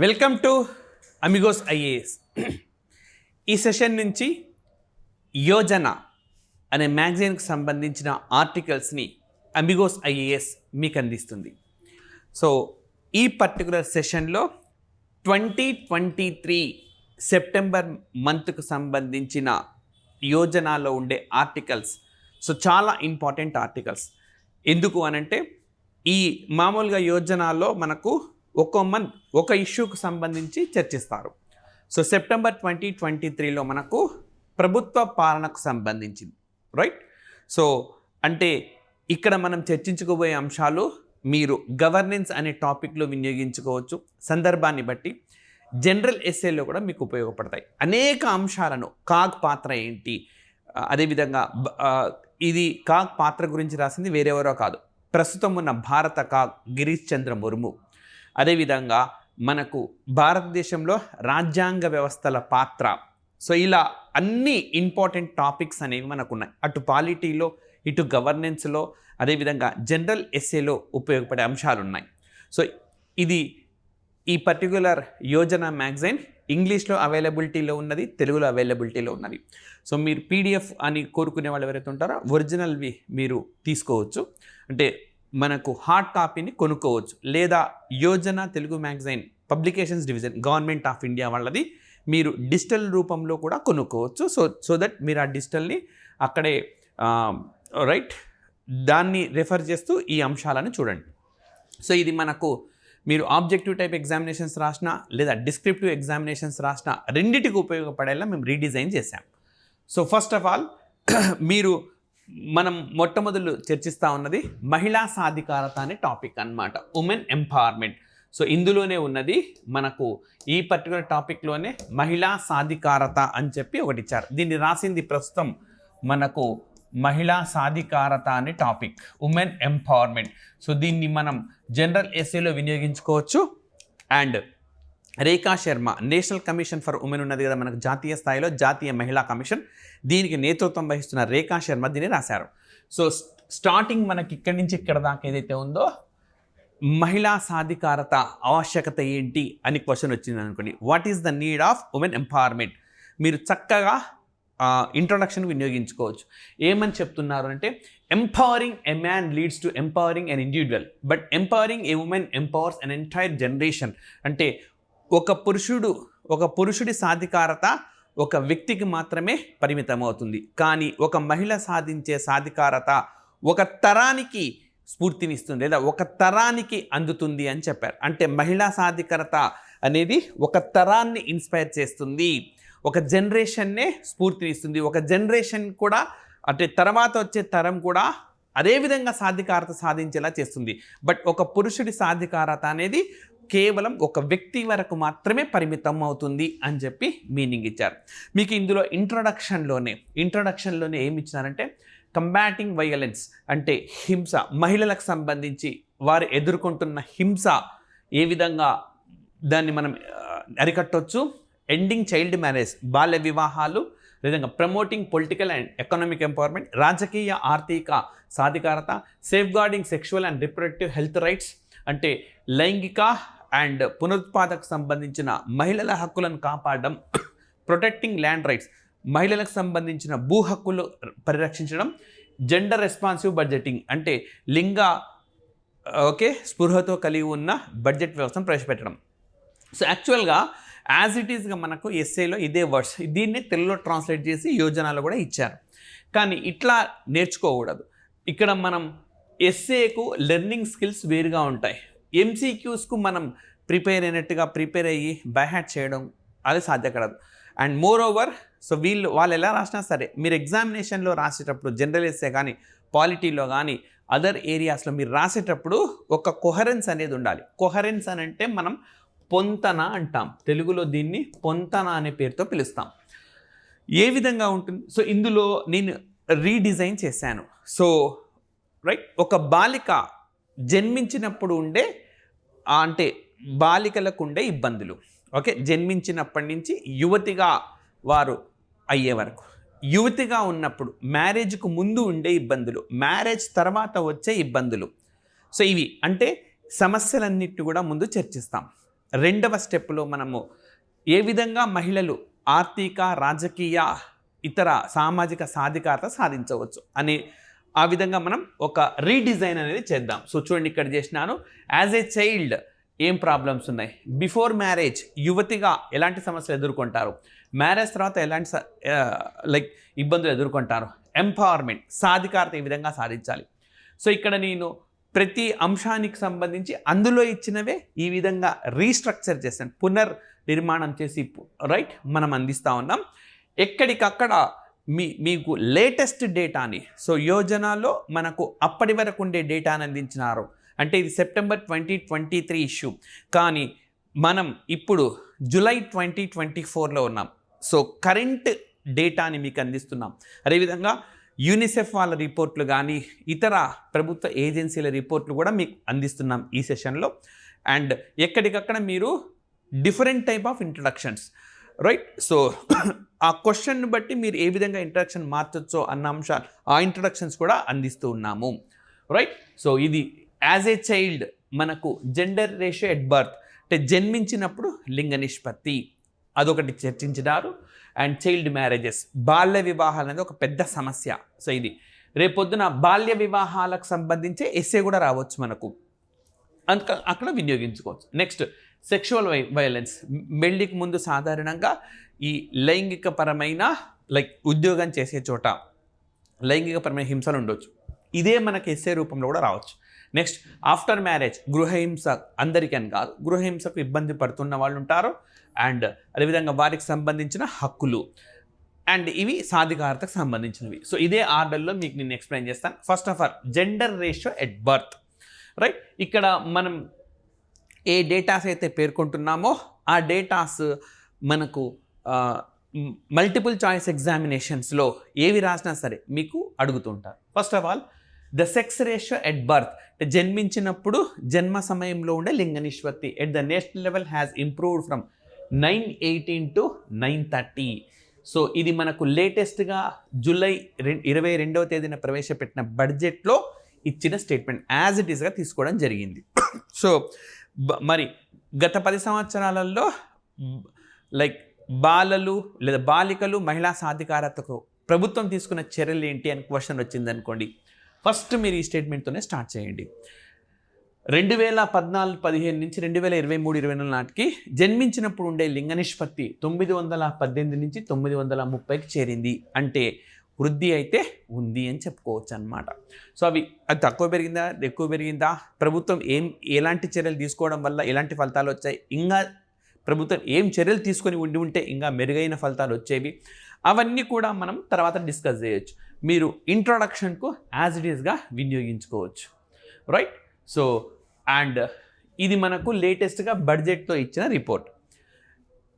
Welcome to Amigos IAS. ఈ session నుంచి యోజన అనే మ్యాగజైన్కి సంబంధించిన ఆర్టికల్స్ని అమిగోస్ ఐఏఎస్ మీకు అందిస్తుంది. సో ఈ పర్టికులర్ సెషన్లో 2023 సెప్టెంబర్ మంత్కు సంబంధించిన యోజనలో ఉండే ఆర్టికల్స్ చాలా ఇంపార్టెంట్ ఆర్టికల్స్. ఎందుకు అనంటే ఈ మామూలుగా యోజనలో మనకు ఒక్కో మంత్ ఒక ఇష్యూకు సంబంధించి చర్చిస్తారు. సో సెప్టెంబర్ 2023లో మనకు ప్రభుత్వ పాలనకు సంబంధించింది, రైట్? సో అంటే ఇక్కడ మనం చర్చించుకోబోయే అంశాలు మీరు గవర్నెన్స్ అనే టాపిక్లో వినియోగించుకోవచ్చు. సందర్భాన్ని బట్టి జనరల్ ఎస్ఏలో కూడా మీకు ఉపయోగపడతాయి. అనేక అంశాలను కాగ్ పాత్ర ఏంటి, అదేవిధంగా ఇది కాగ్ పాత్ర గురించి రాసింది వేరెవరో కాదు, ప్రస్తుతం ఉన్న భారత కాగ్ గిరీష్ చంద్ర ముర్ము. అదేవిధంగా మనకు భారతదేశంలో రాజ్యాంగ వ్యవస్థల పాత్ర. సో ఇలా అన్ని ఇంపార్టెంట్ టాపిక్స్ అనేవి మనకు ఉన్నాయి. అటు పాలిటీలో, ఇటు గవర్నెన్స్లో, అదేవిధంగా జనరల్ ఎస్ఏలో ఉపయోగపడే అంశాలు ఉన్నాయి. సో ఇది ఈ పర్టిక్యులర్ యోజన మ్యాగజైన్ ఇంగ్లీష్లో అవైలబిలిటీలో ఉన్నది, తెలుగులో అవైలబిలిటీలో ఉన్నది. సో మీరు పీడిఎఫ్ అని కోరుకునే వాళ్ళు ఎవరైతే ఉంటారో ఒరిజినల్వి మీరు తీసుకోవచ్చు. అంటే మనకు హార్డ్ కాపీని కొనుక్కోవచ్చు, లేదా Yojana Telugu magazine publications division government of India వాళ్ళది మీరు డిజిటల్ రూపంలో కూడా కొనుక్కోవచ్చు. సో దట్ మీరు ఆ డిజిటల్ని అక్కడే రైట్ దాన్ని రెఫర్ చేస్తూ ఈ అంశాలను చూడండి. సో ఇది మనకు మీరు ఆబ్జెక్టివ్ టైప్ ఎగ్జామినేషన్స్ రాసినా లేదా డిస్క్రిప్టివ్ ఎగ్జామినేషన్స్ రాసినా రెండింటికి ఉపయోగపడేలా మేము రీడిజైన్ చేశాం. సో ఫస్ట్ ఆఫ్ ఆల్ మీరు మనం మొట్టమొదలు చర్చిస్తూ ఉన్నది మహిళా సాధికారత అనే టాపిక్ అన్నమాట, ఉమెన్ ఎంపవర్మెంట్. సో ఇందులోనే ఉన్నది మనకు ఈ పర్టికులర్ టాపిక్లోనే మహిళా సాధికారత అని చెప్పి ఒకటి ఇచ్చారు. దీన్ని రాసింది ప్రస్తుతం మనకు మహిళా సాధికారత అనే టాపిక్, ఉమెన్ ఎంపవర్మెంట్. సో దీన్ని మనం జనరల్ ఎస్ఏలో వినియోగించుకోవచ్చు. And Rekha Sharma, National Commission for Women ఉన్నది కదా మనకు జాతీయ స్థాయిలో, జాతీయ మహిళా కమిషన్, దీనికి నేతృత్వం వహిస్తున్న రేఖా శర్మ దీన్ని రాశారు. సో స్టార్టింగ్ మనకి ఇక్కడి నుంచి ఇక్కడ దాకా ఏదైతే ఉందో మహిళా సాధికారత ఆవశ్యకత ఏంటి అని క్వశ్చన్ వచ్చింది అనుకోండి, what is the need of women empowerment, మీరు చక్కగా ఇంట్రొడక్షన్ వినియోగించుకోవచ్చు. ఏమని చెప్తున్నారు అంటే, empowering a man leads to empowering an individual, but empowering A women empowers an entire generation. అంటే ఒక పురుషుడి సాధికారత ఒక వ్యక్తికి మాత్రమే పరిమితం అవుతుంది, కానీ ఒక మహిళ సాధించే సాధికారత ఒక తరానికి స్ఫూర్తినిస్తుంది లేదా ఒక తరానికి అందుతుంది అని చెప్పారు. అంటే మహిళా సాధికారత అనేది ఒక తరాన్ని ఇన్స్పైర్ చేస్తుంది, ఒక జనరేషన్నే స్ఫూర్తినిస్తుంది, ఒక జనరేషన్ కూడా అంటే తర్వాత వచ్చే తరం కూడా అదేవిధంగా సాధికారత సాధించేలా చేస్తుంది. బట్ ఒక పురుషుడి సాధికారత అనేది కేవలం ఒక వ్యక్తి వరకు మాత్రమే పరిమితం అవుతుంది అని చెప్పి మీనింగ్ ఇచ్చారు. మీకు ఇందులో ఇంట్రొడక్షన్లోనే ఏమి ఇచ్చినారంటే, కంబాటింగ్ వైలెన్స్ అంటే హింస, మహిళలకు సంబంధించి వారు ఎదుర్కొంటున్న హింస ఏ విధంగా దాన్ని మనం అరికట్టవచ్చు, ఎండింగ్ చైల్డ్ మ్యారేజ్, బాల్య వివాహాలు, విధంగా promoting political and economic empowerment, రాజకీయ ఆర్థిక సాధికారత, safe guarding sexual and reproductive health rights అంటే లైంగిక అండ్ పునరుత్పాదకు సంబంధించిన మహిళల హక్కులను కాపాడడం, ప్రొటెక్టింగ్ ల్యాండ్ రైట్స్, మహిళలకు సంబంధించిన భూ హక్కులు పరిరక్షించడం, జెండర్ రెస్పాన్సివ్ బడ్జెటింగ్ అంటే లింగ స్పృహతో కలిగి ఉన్న బడ్జెట్ వ్యవస్థను ప్రవేశపెట్టడం. సో యాక్చువల్గా యాజ్ ఇట్ ఈస్గా మనకు ఎస్ఏలో ఇదే వర్డ్స్, దీన్ని తెలుగులో ట్రాన్స్లేట్ చేసి యోజనలో కూడా ఇచ్చారు. కానీ ఇట్లా నేర్చుకోకూడదు. ఇక్కడ మనం ఎస్ఏకు లెర్నింగ్ స్కిల్స్ వేరుగా ఉంటాయి, ఎంసీక్యూస్కు మనం ప్రిపేర్ అయ్యి బైహార్ట్ చేయడం అది సాధ్యపడదు. అండ్ మోర్ ఓవర్ సో వాళ్ళు ఎలా రాసినా సరే మీరు ఎగ్జామినేషన్లో రాసేటప్పుడు జనరల్ ఎస్ఏ కానీ పాలిటీలో కానీ అదర్ ఏరియాస్లో మీరు రాసేటప్పుడు ఒక కొహరెన్స్ అనేది ఉండాలి. కొహరెన్స్ అని అంటే మనం పొంతన అంటాం, తెలుగులో దీన్ని పొంతన అనే పేరుతో పిలుస్తాం. ఏ విధంగా ఉంటుంది? సో ఇందులో నేను రీడిజైన్ చేశాను. సో రైట్, ఒక బాలిక జన్మించినప్పుడు ఉండే అంటే బాలికలకు ఉండే ఇబ్బందులు, జన్మించినప్పటి నుంచి యువతిగా వారు అయ్యే వరకు, యువతిగా ఉన్నప్పుడు మ్యారేజ్కు ముందు ఉండే ఇబ్బందులు, మ్యారేజ్ తర్వాత వచ్చే ఇబ్బందులు. సో ఇవి అంటే సమస్యలన్నిటిని కూడా ముందు చర్చిస్తాం. రెండవ స్టెప్లో మనము ఏ విధంగా మహిళలు ఆర్థిక, రాజకీయ, ఇతర సామాజిక సాధికారత సాధించవచ్చు అనే ఆ విధంగా మనం ఒక రీడిజైన్ అనేది చేద్దాం. సో చూడండి, ఇక్కడ చేసినాను. యాజ్ ఏ చైల్డ్ ఏం ప్రాబ్లమ్స్ ఉన్నాయి, బిఫోర్ మ్యారేజ్ యువతిగా ఎలాంటి సమస్యలు ఎదుర్కొంటారు, మ్యారేజ్ తర్వాత ఎలాంటి లైక్ ఇబ్బందులు ఎదుర్కొంటారు, ఎంపవర్మెంట్, సాధికారత ఏ విధంగా సాధించాలి. సో ఇక్కడ నేను ప్రతి అంశానికి సంబంధించి అందులో ఇచ్చినవే ఈ విధంగా రీస్ట్రక్చర్ చేశాను, పునర్నిర్మాణం చేసి రైట్ మనం అందిస్తూ ఉన్నాం. ఎక్కడికక్కడ మీకు లేటెస్ట్ డేటాని, సో యోజనలో మనకు అప్పటి వరకు ఉండే డేటాని అందించినారు. అంటే ఇది సెప్టెంబర్ 2023 ఇష్యూ, కానీ మనం ఇప్పుడు జూలై 2024లో ఉన్నాం. సో కరెంట్ డేటాని మీకు అందిస్తున్నాం. అదేవిధంగా యూనిసెఫ్ వాళ్ళ రిపోర్ట్లు కానీ ఇతర ప్రభుత్వ ఏజెన్సీల రిపోర్ట్లు కూడా మీకు అందిస్తున్నాం ఈ సెషన్లో. అండ్ ఎక్కడికక్కడ మీరు different type of introductions, right. So ఆ క్వశ్చన్ బట్టి మీరు ఏ విధంగా ఇంట్రడక్షన్ మార్చొచ్చో అన్న అంశాలు, ఆ ఇంట్రడక్షన్స్ కూడా అందిస్తూ ఉన్నాము, రైట్. సో ఇది యాజ్ ఏ చైల్డ్ మనకు జెండర్ రేషియో ఎట్ బర్త్, అంటే జన్మించినప్పుడు లింగ నిష్పత్తి అదొకటి చర్చించినారు. అండ్ చైల్డ్ మ్యారేజెస్, బాల్య వివాహాలు అనేది ఒక పెద్ద సమస్య. సో ఇది రేపొద్దున బాల్య వివాహాలకు సంబంధించే ఎస్సే కూడా రావచ్చు మనకు, అక్కడ వినియోగించుకోవచ్చు. నెక్స్ట్ సెక్షువల్ వైలెన్స్, పెళ్లికి ముందు సాధారణంగా ఈ లైంగికపరమైన ఉద్యోగం చేసే చోట లైంగికపరమైన హింసలు ఉండొచ్చు, ఇదే మనకి ఎస్సే రూపంలో కూడా రావచ్చు. నెక్స్ట్ ఆఫ్టర్ మ్యారేజ్, గృహహింస అందరికీ అని కాదు, గృహహింసకు ఇబ్బంది పడుతున్న వాళ్ళు ఉంటారు. అండ్ అదేవిధంగా వారికి సంబంధించిన హక్కులు, అండ్ ఇవి సాధికారతకు సంబంధించినవి. సో ఇదే ఆర్డర్లో మీకు నేను ఎక్స్ప్లెయిన్ చేస్తాను. First of all gender ratio at birth, right. ఇక్కడ మనం ఏ డేటాస్ అయితే పేర్కొంటున్నామో ఆ డేటాస్ మనకు మల్టిపుల్ చాయిస్ ఎగ్జామినేషన్స్లో ఏవి రాసినా సరే మీకు అడుగుతుంటారు. First of all the sex ratio at birth, అంటే జన్మించినప్పుడు జన్మ సమయంలో ఉండే లింగ నిష్పత్తి at the national level has improved from 918 to 930. So ఇది మనకు లేటెస్ట్గా జూలై 22వ తేదీన ప్రవేశపెట్టిన బడ్జెట్లో ఇచ్చిన స్టేట్మెంట్, యాజ్ ఇట్ ఈస్గా తీసుకోవడం జరిగింది. సో మరి గత 10 సంవత్సరాలలో బాలలు లేదా బాలికలు మహిళా సాధికారతకు ప్రభుత్వం తీసుకున్న చర్యలు ఏంటి అని క్వశ్చన్ వచ్చింది అనుకోండి, ఫస్ట్ మీరు ఈ స్టేట్మెంట్తోనే స్టార్ట్ చేయండి. 2014-15 నుంచి 2023-24 నాటికి జన్మించినప్పుడు ఉండే లింగ నిష్పత్తి 918 నుంచి 930కి చేరింది. అంటే వృద్ధి అయితే ఉంది అని చెప్పుకోవచ్చు అనమాట. సో అది తక్కువ పెరిగిందా, ఎక్కువ పెరిగిందా, ప్రభుత్వం ఎలాంటి చర్యలు తీసుకోవడం వల్ల ఎలాంటి ఫలితాలు వచ్చాయి, ఇంకా ప్రభుత్వం ఏం చర్యలు తీసుకొని ఉంటే ఇంకా మెరుగైన ఫలితాలు వచ్చేవి, అవన్నీ కూడా మనం తర్వాత డిస్కస్ చేయొచ్చు. మీరు ఇంట్రొడక్షన్కు యాజ్ ఇట్ ఈస్గా వినియోగించుకోవచ్చు, రైట్. సో అండ్ ఇది మనకు లేటెస్ట్గా బడ్జెట్తో ఇచ్చిన రిపోర్ట్.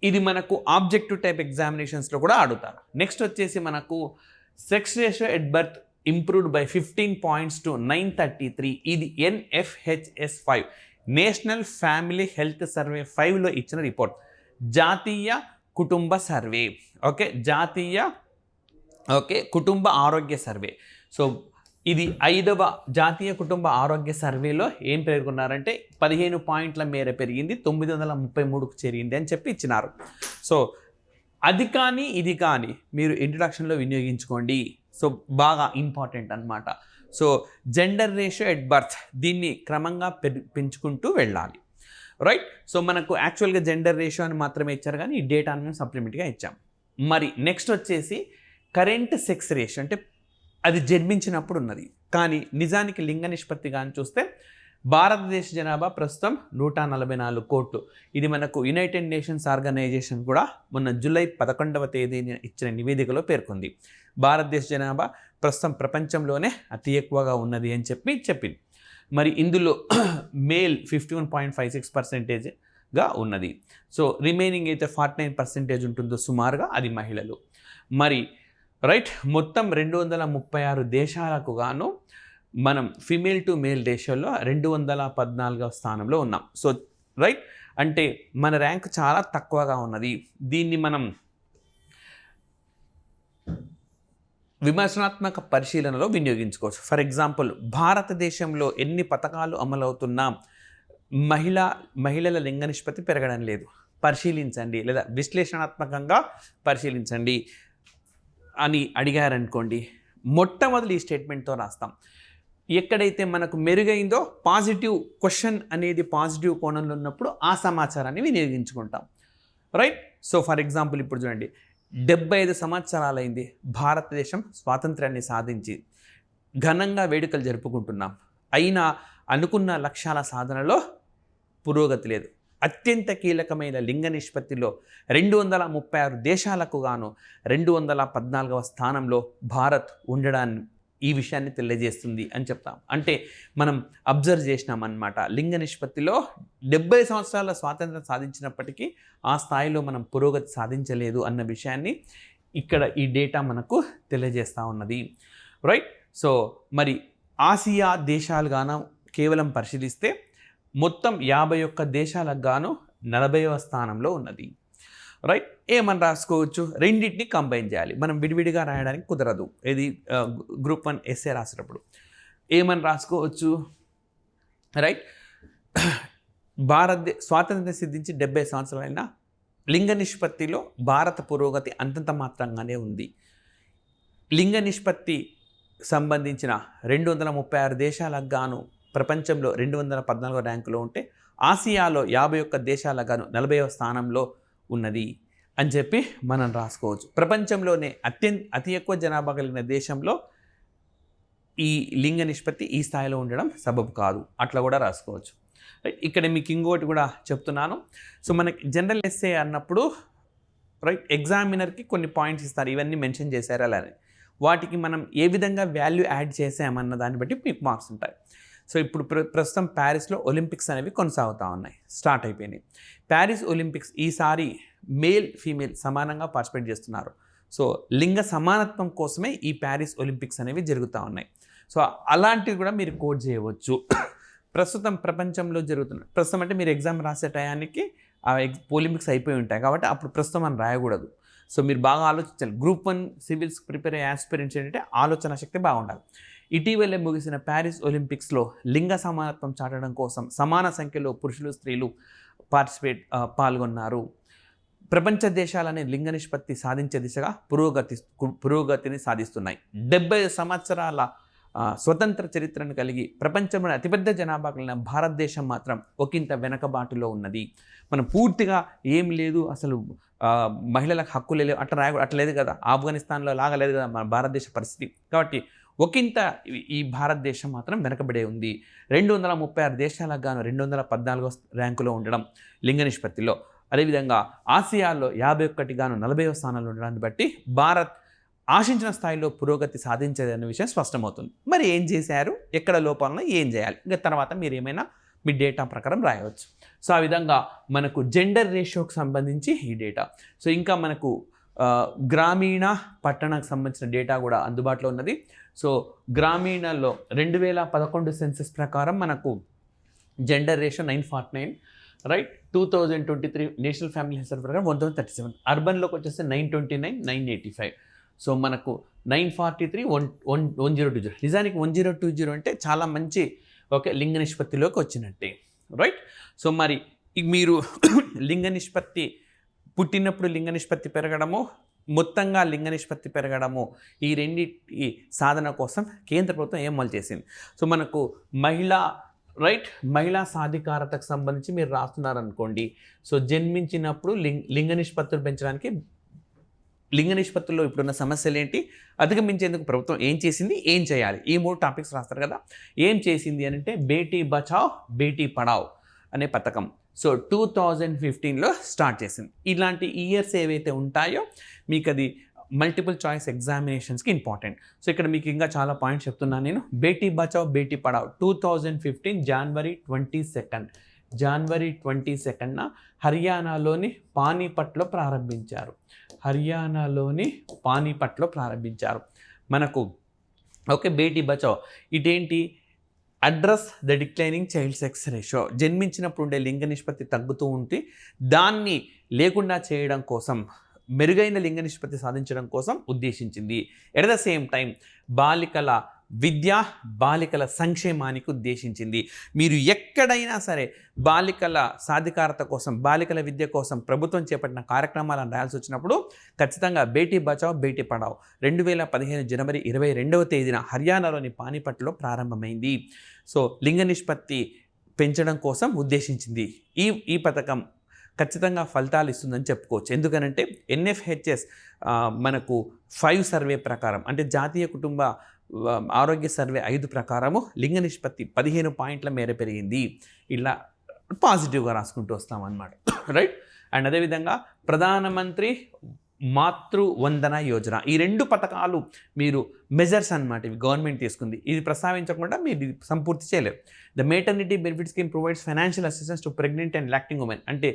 ఇది మనకు ఆబ్జెక్టివ్ టైప్ ఎగ్జామినేషన్స్లో కూడా అడుగుతారు. నెక్స్ట్ వచ్చేసి మనకు sex ratio at birth improved by 15 points to 933. ఇది NFHS 5 National Family Health Survey 5లో ఇచ్చిన రిపోర్ట్, జాతీయ కుటుంబ సర్వే, ఓకే కుటుంబ ఆరోగ్య సర్వే. సో ఇది 5వ జాతీయ కుటుంబ ఆరోగ్య సర్వేలో ఏం పేర్కొన్నారంటే 15 పాయింట్ల మేర పెరిగింది, 933కు చేరింది అని చెప్పి ఇచ్చినారు. సో అది కానీ ఇది కానీ మీరు ఇంట్రడక్షన్లో వినియోగించుకోండి. సో బాగా ఇంపార్టెంట్ అన్నమాట. So gender ratio at birth, దీన్ని క్రమంగా పెంచుకుంటూ వెళ్ళాలి, రైట్. సో మనకు యాక్చువల్గా జెండర్ రేషియో అని మాత్రమే ఇచ్చారు, కానీ ఈ డేటాను సప్లిమెంట్గా ఇచ్చాం. మరి నెక్స్ట్ వచ్చేసి కరెంట్ సెక్స్ రేషియో, అంటే అది జన్మించినప్పుడు ఉన్నది, కానీ నిజానికి లింగ నిష్పత్తి కానీ చూస్తే భారతదేశ జనాభా ప్రస్తుతం 144 కోట్లు. ఇది మనకు యునైటెడ్ నేషన్స్ ఆర్గనైజేషన్ కూడా మొన్న జూలై 11వ తేదీన ఇచ్చిన నివేదికలో పేర్కొంది. భారతదేశ జనాభా ప్రస్తుతం ప్రపంచంలోనే అతి ఎక్కువగా ఉన్నది అని చెప్పింది. మరి ఇందులో మేల్ 51.56%గా ఉన్నది. సో రిమైనింగ్ అయితే 49% ఉంటుందో సుమారుగా అది మహిళలు. మరి రైట్, మొత్తం 236 దేశాలకు గాను మనం ఫిమేల్ టు మేల్ రేషియోలో 214వ స్థానంలో ఉన్నాం. సో రైట్, అంటే మన ర్యాంక్ చాలా తక్కువగా ఉన్నది. దీన్ని మనం విమర్శనాత్మక పరిశీలనలో వినియోగించుకోవచ్చు. ఫర్ ఎగ్జాంపుల్, భారతదేశంలో ఎన్ని పథకాలు అమలవుతున్నా మహిళల లింగ నిష్పత్తి పెరగడం లేదు, పరిశీలించండి, లేదా విశ్లేషణాత్మకంగా పరిశీలించండి అని అడిగారనుకోండి, మొట్టమొదటి ఈ స్టేట్మెంట్తో రాస్తాం. ఎక్కడైతే మనకు మెరుగైందో పాజిటివ్ క్వశ్చన్ అనేది పాజిటివ్ కోణంలో ఉన్నప్పుడు ఆ సమాచారాన్ని వినియోగించుకుంటాం. రైట్. సో ఫర్ ఎగ్జాంపుల్ ఇప్పుడు చూడండి, 75 సంవత్సరాలైంది భారతదేశం స్వాతంత్ర్యాన్ని సాధించి, ఘనంగా వేడుకలు జరుపుకుంటున్నాం. అయినా అనుకున్న లక్ష్యాల సాధనలో పురోగతి లేదు. అత్యంత కీలకమైన లింగ నిష్పత్తిలో 236 దేశాలకు గాను 214వ స్థానంలో భారత్ ఉండడాన్ని ఈ విషయాన్ని తెలియజేస్తుంది అని చెప్తాం. అంటే మనం అబ్జర్వ్ చేసినామన్నమాట, లింగ నిష్పత్తిలో 70 సంవత్సరాల స్వాతంత్రం సాధించినప్పటికీ ఆ స్థాయిలో మనం పురోగతి సాధించలేదు అన్న విషయాన్ని ఇక్కడ ఈ డేటా మనకు తెలియజేస్తూ ఉన్నది. రైట్. సో మరి ఆసియా దేశాలు గాను కేవలం పరిశీలిస్తే మొత్తం 51 దేశాలకు గాను 40వ స్థానంలో ఉన్నది. రైట్. ఏమని రాసుకోవచ్చు, రెండింటిని కంబైన్ చేయాలి, మనం విడివిడిగా రాయడానికి కుదరదు. ఇది గ్రూప్ 1 ఎస్ఏ రాసేటప్పుడు ఏమని రాసుకోవచ్చు, రైట్. స్వాతంత్ర్యం సిద్ధించి 70 సంవత్సరాలైన లింగ నిష్పత్తిలో భారత పురోగతి అంతంత మాత్రంగానే ఉంది. లింగ నిష్పత్తి సంబంధించిన 236 దేశాలకు గాను ప్రపంచంలో 214వ ర్యాంకులో ఉంటే, ఆసియాలో 51 దేశాలకు గాను 40వ స్థానంలో ఉన్నది అని చెప్పి మనం రాసుకోవచ్చు. ప్రపంచంలోనే అతి ఎక్కువ జనాభా కలిగిన దేశంలో ఈ లింగ నిష్పత్తి ఈ స్థాయిలో ఉండడం సబబు కాదు, అట్లా కూడా రాసుకోవచ్చు. ఇక్కడ మీకు ఇంకోటి కూడా చెప్తున్నాను. సో మనకి జనరల్ ఎస్ఏ అన్నప్పుడు రైట్, ఎగ్జామినర్కి కొన్ని పాయింట్స్ ఇస్తారు, ఇవన్నీ మెన్షన్ చేశారు అలానే, వాటికి మనం ఏ విధంగా వాల్యూ యాడ్ చేసామన్న దాన్ని బట్టి మీకు మార్క్స్ ఉంటాయి. సో ఇప్పుడు ప్రస్తుతం ప్యారిస్లో ఒలింపిక్స్ అనేవి కొనసాగుతూ ఉన్నాయి, స్టార్ట్ అయిపోయినాయి. ప్యారిస్ ఒలింపిక్స్ ఈసారి మేల్ ఫీమేల్ సమానంగా పార్టిసిపేట్ చేస్తున్నారు. సో లింగ సమానత్వం కోసమే ఈ ప్యారిస్ ఒలింపిక్స్ అనేవి జరుగుతూ ఉన్నాయి. సో అలాంటివి కూడా మీరు కోడ్ చేయవచ్చు. ప్రస్తుతం ప్రపంచంలో ప్రస్తుతం అంటే మీరు ఎగ్జామ్ రాసే టయానికి ఆ ఒలింపిక్స్ అయిపోయి ఉంటాయి కాబట్టి అప్పుడు ప్రస్తుతం మనం రాయకూడదు. సో మీరు బాగా ఆలోచించాలి. గ్రూప్ 1 సివిల్స్ ప్రిపేర్ అయ్యే ఆస్పిరెంట్స్ ఏంటంటే ఆలోచన శక్తి బాగుండాలి. ఇటీవలే ముగిసిన ప్యారిస్ ఒలింపిక్స్లో లింగ సమానత్వం చాటడం కోసం సమాన సంఖ్యలో పురుషులు స్త్రీలు పాల్గొన్నారు. ప్రపంచ దేశాలనే లింగ నిష్పత్తి సాధించే దిశగా పురోగతిని సాధిస్తున్నాయి. 70 సంవత్సరాల స్వతంత్ర చరిత్రను కలిగి ప్రపంచంలో అతిపెద్ద జనాభా కలిగిన భారతదేశం మాత్రం ఒకంత వెనకబాటులో ఉన్నది. మనం పూర్తిగా ఏం లేదు, అసలు మహిళలకు హక్కులు లేవు అట్లా లేదు కదా, ఆఫ్ఘనిస్తాన్లో లాగా లేదు కదా మన భారతదేశ పరిస్థితి. కాబట్టి ఒకంత ఈ భారతదేశం మాత్రం వెనకబడే ఉంది. 236 దేశాలకు గాను 214వ ర్యాంకులో ఉండడం లింగ నిష్పత్తిలో. అదేవిధంగా ఆసియాలో 51 గాను 40వ స్థానంలో ఉండడాన్ని బట్టి భారత్ ఆశించిన స్థాయిలో పురోగతి సాధించేదనే విషయం స్పష్టమవుతుంది. మరి ఏం చేశారు, ఎక్కడ లోపాలను ఏం చేయాలి, ఇంకా తర్వాత మీరు ఏమైనా మీ డేటా ప్రకారం రాయవచ్చు. సో ఆ విధంగా మనకు జెండర్ రేషియోకి సంబంధించి ఈ డేటా. సో ఇంకా మనకు గ్రామీణ పట్టణానికి సంబంధించిన డేటా కూడా అందుబాటులో ఉన్నది. సో గ్రామీణలో 2011 సెన్సస్ ప్రకారం మనకు gender ratio 949, right. 2023 national Family Health survey ప్రకారం 1037, అర్బన్లోకి వచ్చేస్తే 929, 985. సో మనకు 943, 1020. నిజానికి 1020 అంటే చాలా మంచి లింగ నిష్పత్తిలోకి వచ్చినట్టే, రైట్. సో మరి మీరు లింగ నిష్పత్తి పుట్టినప్పుడు లింగ నిష్పత్తి పెరగడము, మొత్తంగా లింగ నిష్పత్తి పెరగడము, ఈ రెండింటి సాధన కోసం కేంద్ర ప్రభుత్వం ఏం అమలు చేసింది. సో మనకు మహిళా సాధికారతకు సంబంధించి మీరు రాస్తున్నారనుకోండి. సో జన్మించినప్పుడు లింగ నిష్పత్తులు పెంచడానికి, లింగ నిష్పత్తుల్లో ఇప్పుడున్న సమస్యలు ఏంటి, అధిగమించేందుకు ప్రభుత్వం ఏం చేసింది, ఏం చేయాలి, ఈ 3 టాపిక్స్ రాస్తారు కదా. ఏం చేసింది అని అంటే బేటీ బచావ్ బేటీ పడావ్ అనే పథకం సో 2015లో స్టార్ట్ చేసింది. ఇలాంటి ఇయర్స్ ఏవైతే ఉంటాయో మీకు అది మల్టిపుల్ చాయిస్ ఎగ్జామినేషన్స్కి ఇంపార్టెంట్. సో ఇక్కడ మీకు ఇంకా చాలా పాయింట్స్ చెప్తున్నాను నేను. బేటీ బచావ్ బేటీ పడావ్ 2015 జనవరి 22న హర్యానాలోని పానీపట్లో ప్రారంభించారు. మనకు బేటీ బచావ్ ఇదేంటి, address the declining child sex ratio, జన్మించినప్పుడు ఉండే లింగ నిష్పత్తి తగ్గుతూ ఉంటే దాన్ని లేకుండా చేయడం కోసం, మెరుగైన లింగ నిష్పత్తి సాధించడం కోసం ఉద్దేశించింది. ఎట్ ద సేమ్ టైం బాలికల విద్య బాలికల సంక్షేమానికి ఉద్దేశించింది. మీరు ఎక్కడైనా సరే బాలికల సాధికారత కోసం, బాలికల విద్య కోసం ప్రభుత్వం చేపట్టిన కార్యక్రమాలను రాయాల్సి వచ్చినప్పుడు ఖచ్చితంగా బేటీ బచావ్ బేటీ పడావ్ 2015 జనవరి 22వ తేదీన హర్యానాలోని పానీపట్లో ప్రారంభమైంది. సో లింగ నిష్పత్తి పెంచడం కోసం ఉద్దేశించింది. ఈ పథకం ఖచ్చితంగా ఫలితాలు ఇస్తుందని చెప్పుకోవచ్చు. ఎందుకనంటే NFHS మనకు 5 సర్వే ప్రకారం, అంటే జాతీయ కుటుంబ ఆరోగ్య సర్వే 5 ప్రకారము లింగ నిష్పత్తి 15 పాయింట్ల మేర పెరిగింది. ఇలా పాజిటివ్గా రాసుకుంటూ వస్తామన్నమాట, రైట్. అండ్ అదేవిధంగా ప్రధానమంత్రి మాతృవందన యోజన, ఈ 2 పథకాలు మీరు మెజర్స్ అన్నమాట, ఇవి గవర్నమెంట్ తీసుకుంది. ఇది ప్రస్తావించకుండా మీరు సంపూర్తి చేయలేరు. The maternity benefit scheme provides financial assistance to pregnant and lactating women, అంటే